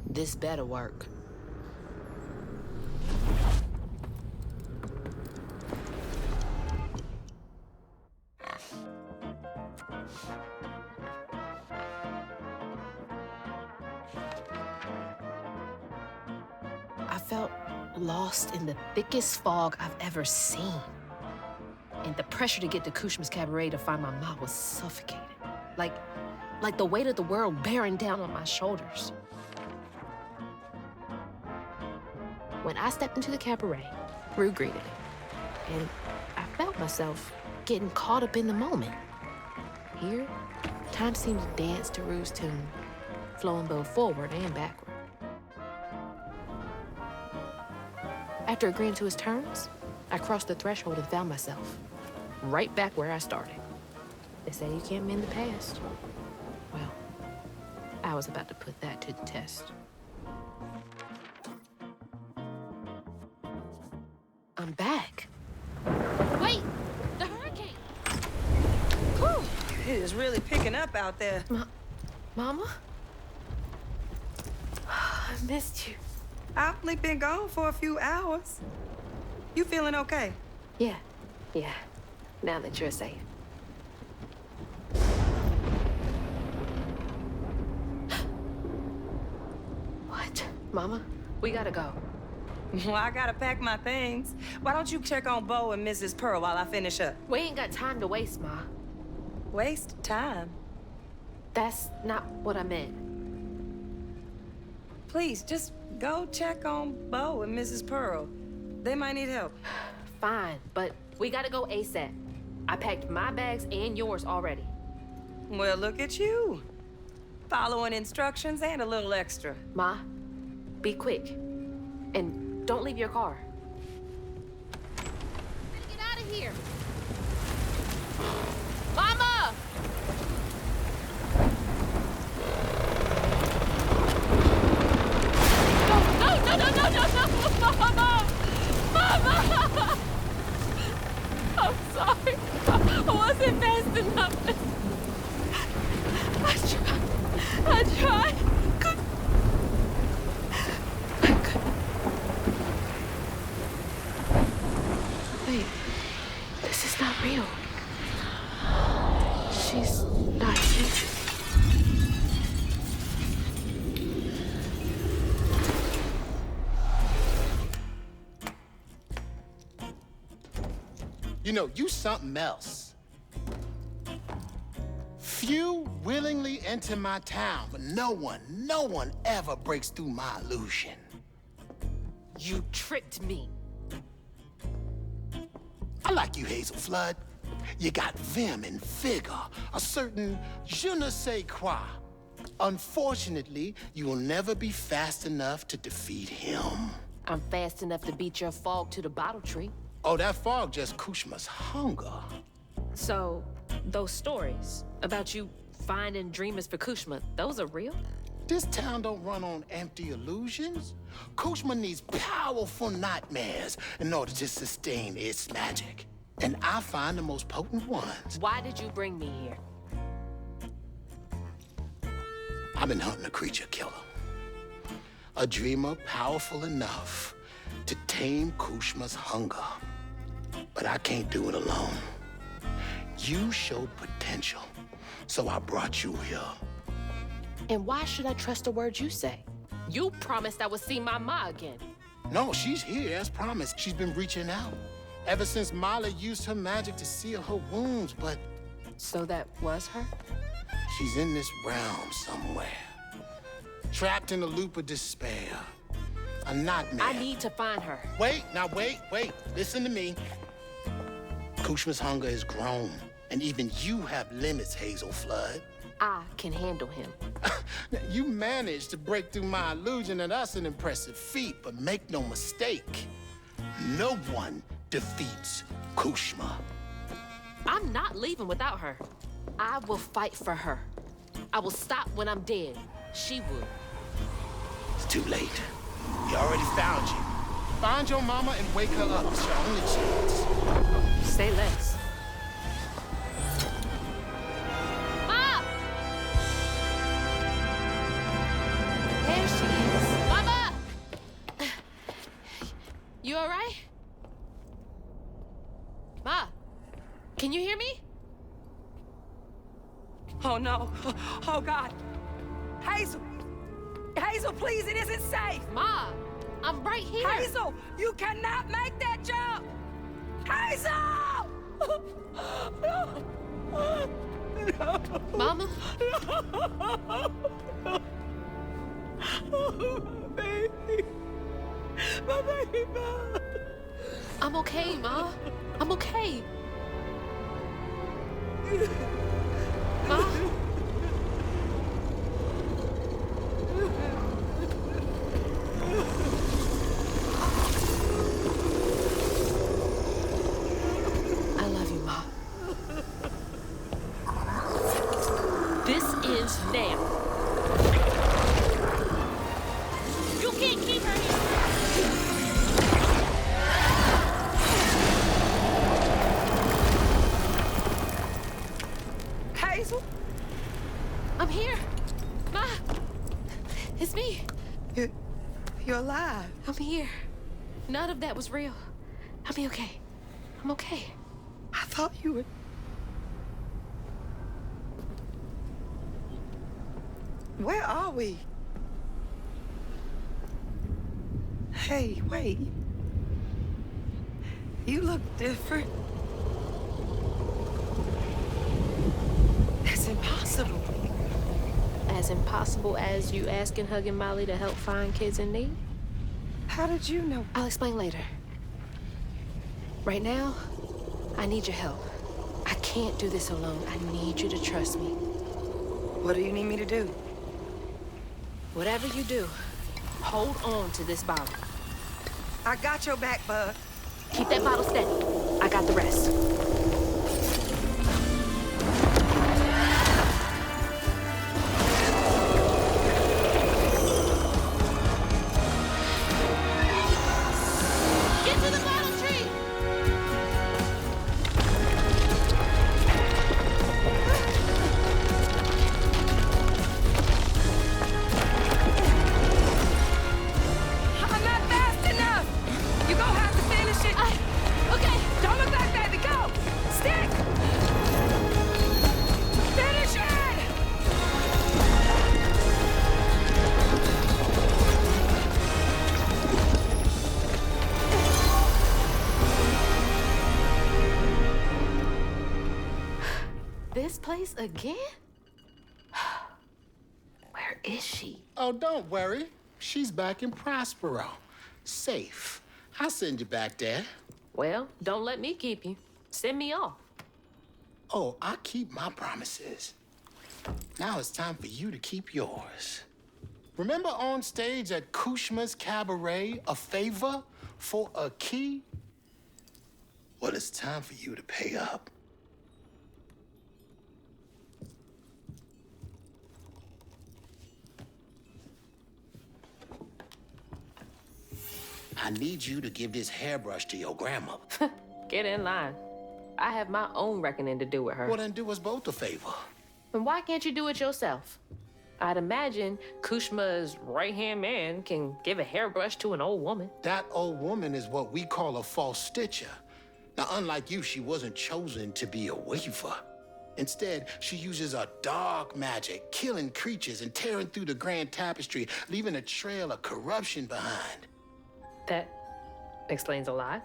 This better work. I felt lost in the thickest fog I've ever seen. And the pressure to get to Kushma's cabaret to find my mom was suffocating. Like the weight of the world bearing down on my shoulders. When I stepped into the cabaret, Rue greeted it. And I felt myself getting caught up in the moment. Here, time seemed to dance to Rue's tune, flowing both forward and backward. After agreeing to his terms, I crossed the threshold and found myself right back where I started. They say you can't mend the past. Well, I was about to put that to the test. I'm back. Wait! The hurricane!
Whew, it is really picking up out there.
Mama? I missed you.
I've only been gone for a few hours. You feeling okay?
Yeah. Now that you're safe. What? Mama, we gotta go.
Well, I gotta pack my things. Why don't you check on Bo and Mrs. Pearl while I finish up?
We ain't got time to waste, Ma.
Waste time?
That's not what I meant.
Please, just go check on Bo and Mrs. Pearl. They might need help.
Fine, but we gotta go ASAP. I packed my bags and yours already.
Well, look at you. Following instructions and a little extra.
Ma, be quick. And don't leave your car. Get out of here. Mama! No, Mama! Mama! I'm sorry. I wasn't fast enough. I tried. Wait, this is not real. She's not here.
You know, you something else. Few willingly enter my town, but no one ever breaks through my illusion.
You tricked me.
I like you, Hazel Flood. You got vim and vigor, a certain je ne sais quoi. Unfortunately, you will never be fast enough to defeat him.
I'm fast enough to beat your fog to the bottle tree.
Oh, that fog just Kushma's hunger.
So, those stories about you finding dreamers for Kushma, those are real?
This town don't run on empty illusions. Kushma needs powerful nightmares in order to sustain its magic. And I find the most potent ones.
Why did you bring me here?
I've been hunting a creature killer. A dreamer powerful enough to tame Kushma's hunger. But I can't do it alone. You showed potential, so I brought you here.
And why should I trust the words you say? You promised I would see my ma again.
No, she's here as promised. She's been reaching out ever since Molly used her magic to seal her wounds, but
So that was her?
She's in this realm somewhere. Trapped in a loop of despair. A nightmare.
I need to find her.
Wait. Listen to me. Kushma's hunger is grown. And even you have limits, Hazel Flood.
I can handle him.
You managed to break through my illusion, and that's an impressive feat, but make no mistake, no one defeats Kushma.
I'm not leaving without her. I will fight for her. I will stop when I'm dead. She will.
It's too late. He already found you. Find your mama and wake her up. It's your only chance.
Say less.
Ma! There she is. Mama! You all right? Ma, can you hear me?
Oh, no. Oh, God. Hazel! Hazel, please, it isn't safe!
Ma, I'm right here.
Hazel, you cannot make that jump! Hazel! No. No.
Mama?
No. Oh, my baby. My baby, Ma.
I'm okay, Ma. I'm okay. Ma? I love you, Ma. This ends now. You can't keep her here.
Hazel?
I'm here. Ma. It's me.
You're alive.
I'm here. None of that was real. I'll be okay. I'm okay.
I thought you would. Where are we? Hey, wait. You look different. That's impossible.
As impossible as you asking Hugging Molly to help find kids in need?
How did you know?
I'll explain later. Right now, I need your help. I can't do this alone. I need you to trust me.
What do you need me to do?
Whatever you do, hold on to this bottle.
I got your back, bud.
Keep that bottle steady. I got the rest.
Get to the bottle tree!
I'm not fast enough! You gonna have to finish it!
Okay.
Don't look back, baby, go! Stick! Finish it!
This place again? Where is she?
Oh, don't worry. She's back in Prospero. Safe. I'll send you back there.
Well, don't let me keep you. Send me off.
Oh, I keep my promises. Now it's time for you to keep yours. Remember on stage at Kushma's Cabaret, a favor for a key? Well, it's time for you to pay up. I need you to give this hairbrush to your grandmother.
Get in line. I have my own reckoning to do with her.
Well, then do us both a favor.
And why can't you do it yourself? I'd imagine Kushma's right-hand man can give a hairbrush to an old woman.
That old woman is what we call a false stitcher. Now, unlike you, she wasn't chosen to be a weaver. Instead, she uses a dark magic, killing creatures and tearing through the grand tapestry, leaving a trail of corruption behind.
That explains a lot.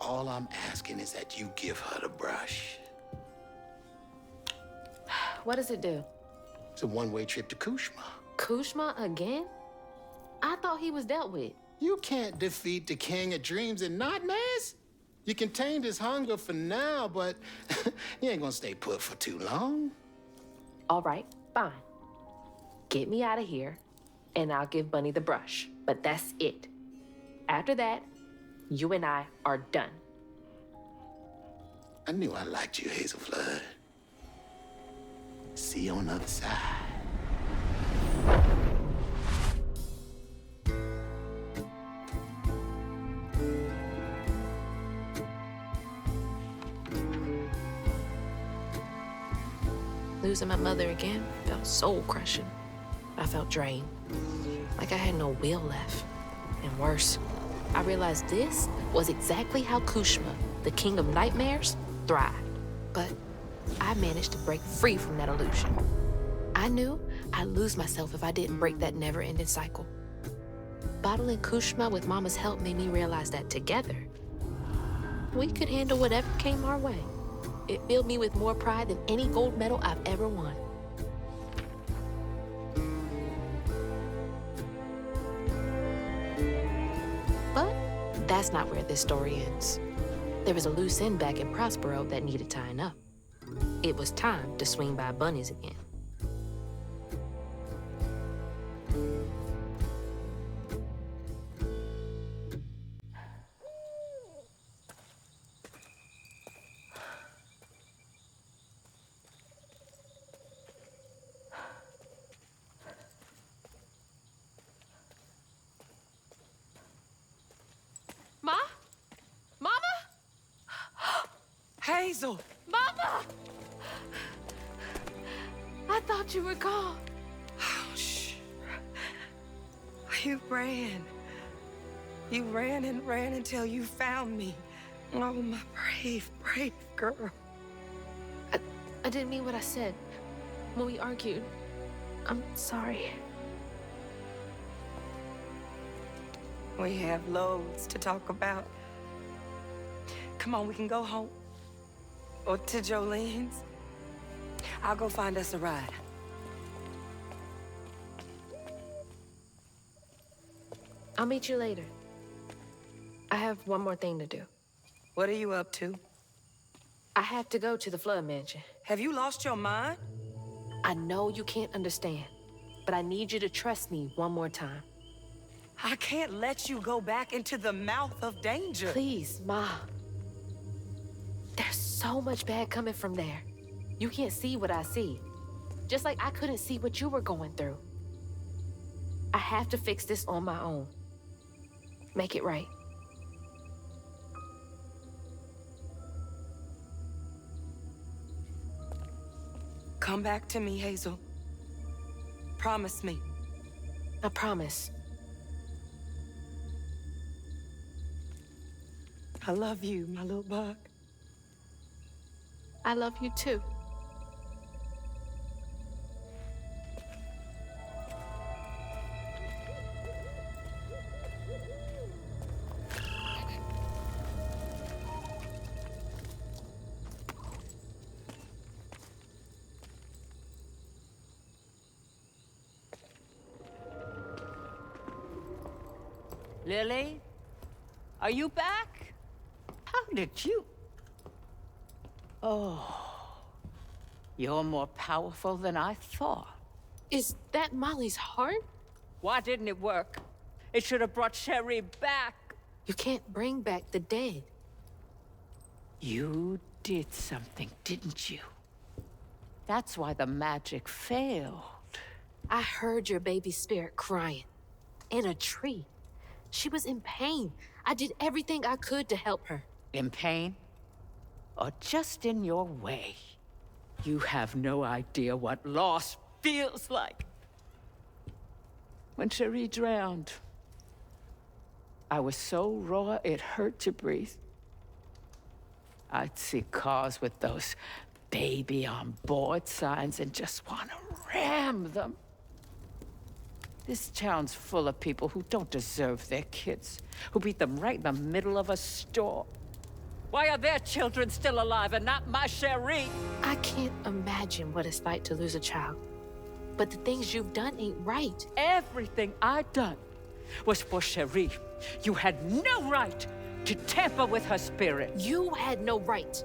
All I'm asking is that you give her the brush.
What does it do?
It's a one-way trip to Kushma.
Kushma again? I thought he was dealt with.
You can't defeat the king of dreams and not mess. You contained his hunger for now, but you ain't gonna stay put for too long.
All right, fine. Get me out of here, and I'll give Bunny the brush. But that's it. After that, you and I are done.
I knew I liked you, Hazel Flood. See you on the other side.
Losing my mother again felt soul-crushing. I felt drained, like I had no will left. And worse, I realized this was exactly how Kushma, the king of nightmares, thrived. But I managed to break free from that illusion. I knew I'd lose myself if I didn't break that never-ending cycle. Bottling Kushma with Mama's help made me realize that together, we could handle whatever came our way. It filled me with more pride than any gold medal I've ever won. But that's not where this story ends. There was a loose end back in Prospero that needed tying up. It was time to swing by Bunny's again.
Ma? Mama?
Hazel!
Mama! I thought you were gone.
Oh, shh. You ran. You ran and ran until you found me. Oh, my brave, brave girl.
I didn't mean what I said when we argued. I'm sorry.
We have loads to talk about. Come on, we can go home. Or to Jolene's. I'll go find us a ride.
I'll meet you later. I have one more thing to do.
What are you up to?
I have to go to the Flood Mansion.
Have you lost your mind?
I know you can't understand, but I need you to trust me one more time.
I can't let you go back into the mouth of danger.
Please, Ma. There's so much bad coming from there. You can't see what I see. Just like I couldn't see what you were going through. I have to fix this on my own. Make it right.
Come back to me, Hazel. Promise me.
I promise.
I love you, my little bug.
I love you too.
Lily, are you back? How did you? Oh, you're more powerful than I thought.
Is that Molly's heart?
Why didn't it work? It should have brought Sherry back.
You can't bring back the dead.
You did something, didn't you? That's why the magic failed.
I heard your baby spirit crying. In a tree. She was in pain. I did everything I could to help her.
In pain? Or just in your way? You have no idea what loss feels like. When Cherie drowned, I was so raw it hurt to breathe. I'd see cars with those baby on board signs and just want to ram them. This town's full of people who don't deserve their kids, who beat them right in the middle of a store. Why are their children still alive and not my Cherie?
I can't imagine what it's like to lose a child. But the things you've done ain't right.
Everything I done was for Cherie. You had no right to tamper with her spirit.
You had no right.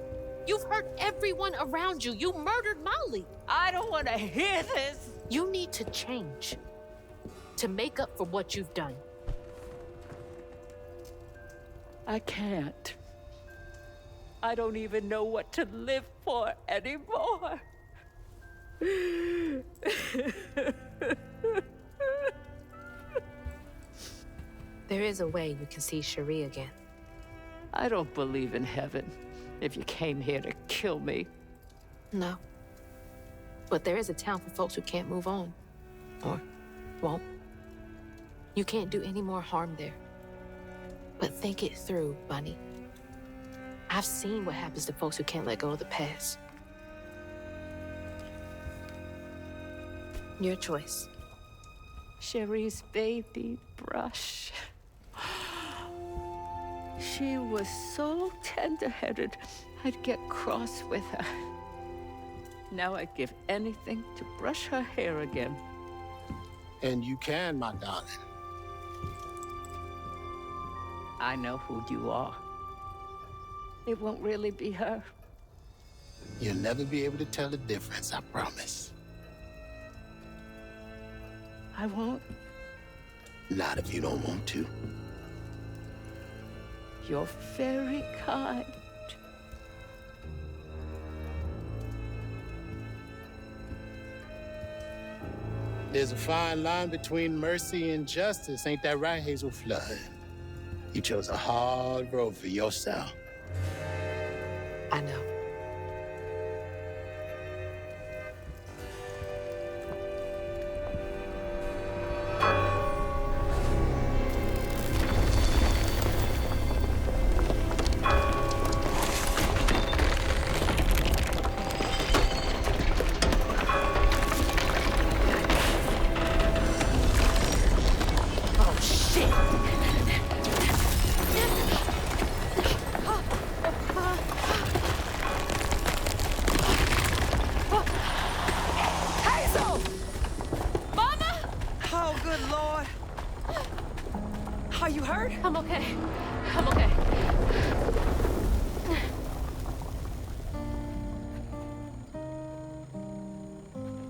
You've hurt everyone around you. You murdered Molly.
I don't want to hear this.
You need to change to make up for what you've done.
I can't. I don't even know what to live for anymore.
There is a way you can see Cherie again.
I don't believe in heaven if you came here to kill me.
No. But there is a town for folks who can't move on. Or won't. You can't do any more harm there. But think it through, Bunny. I've seen what happens to folks who can't let go of the past. Your choice.
Cherie's baby brush. She was so tender-headed, I'd get cross with her. Now I'd give anything to brush her hair again.
And you can, my darling.
I know who you are. It won't really be her.
You'll never be able to tell the difference, I promise.
I won't.
Not if you don't want to.
You're very kind.
There's a fine line between mercy and justice, ain't that right, Hazel Flood? You chose a hard road for yourself.
I know.
I'm okay. I'm okay.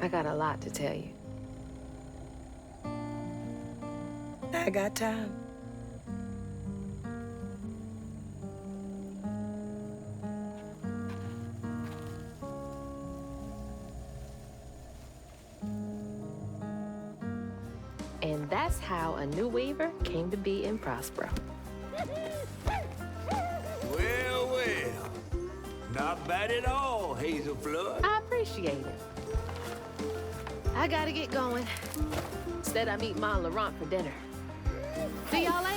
I got a lot to tell you.
I got time.
And that's how a new Weaver came to be in Prospero.
Well, well. Not bad at all, Hazel Flood.
I appreciate it. I gotta get going. Instead, I meet Ma Laurent for dinner. See y'all later.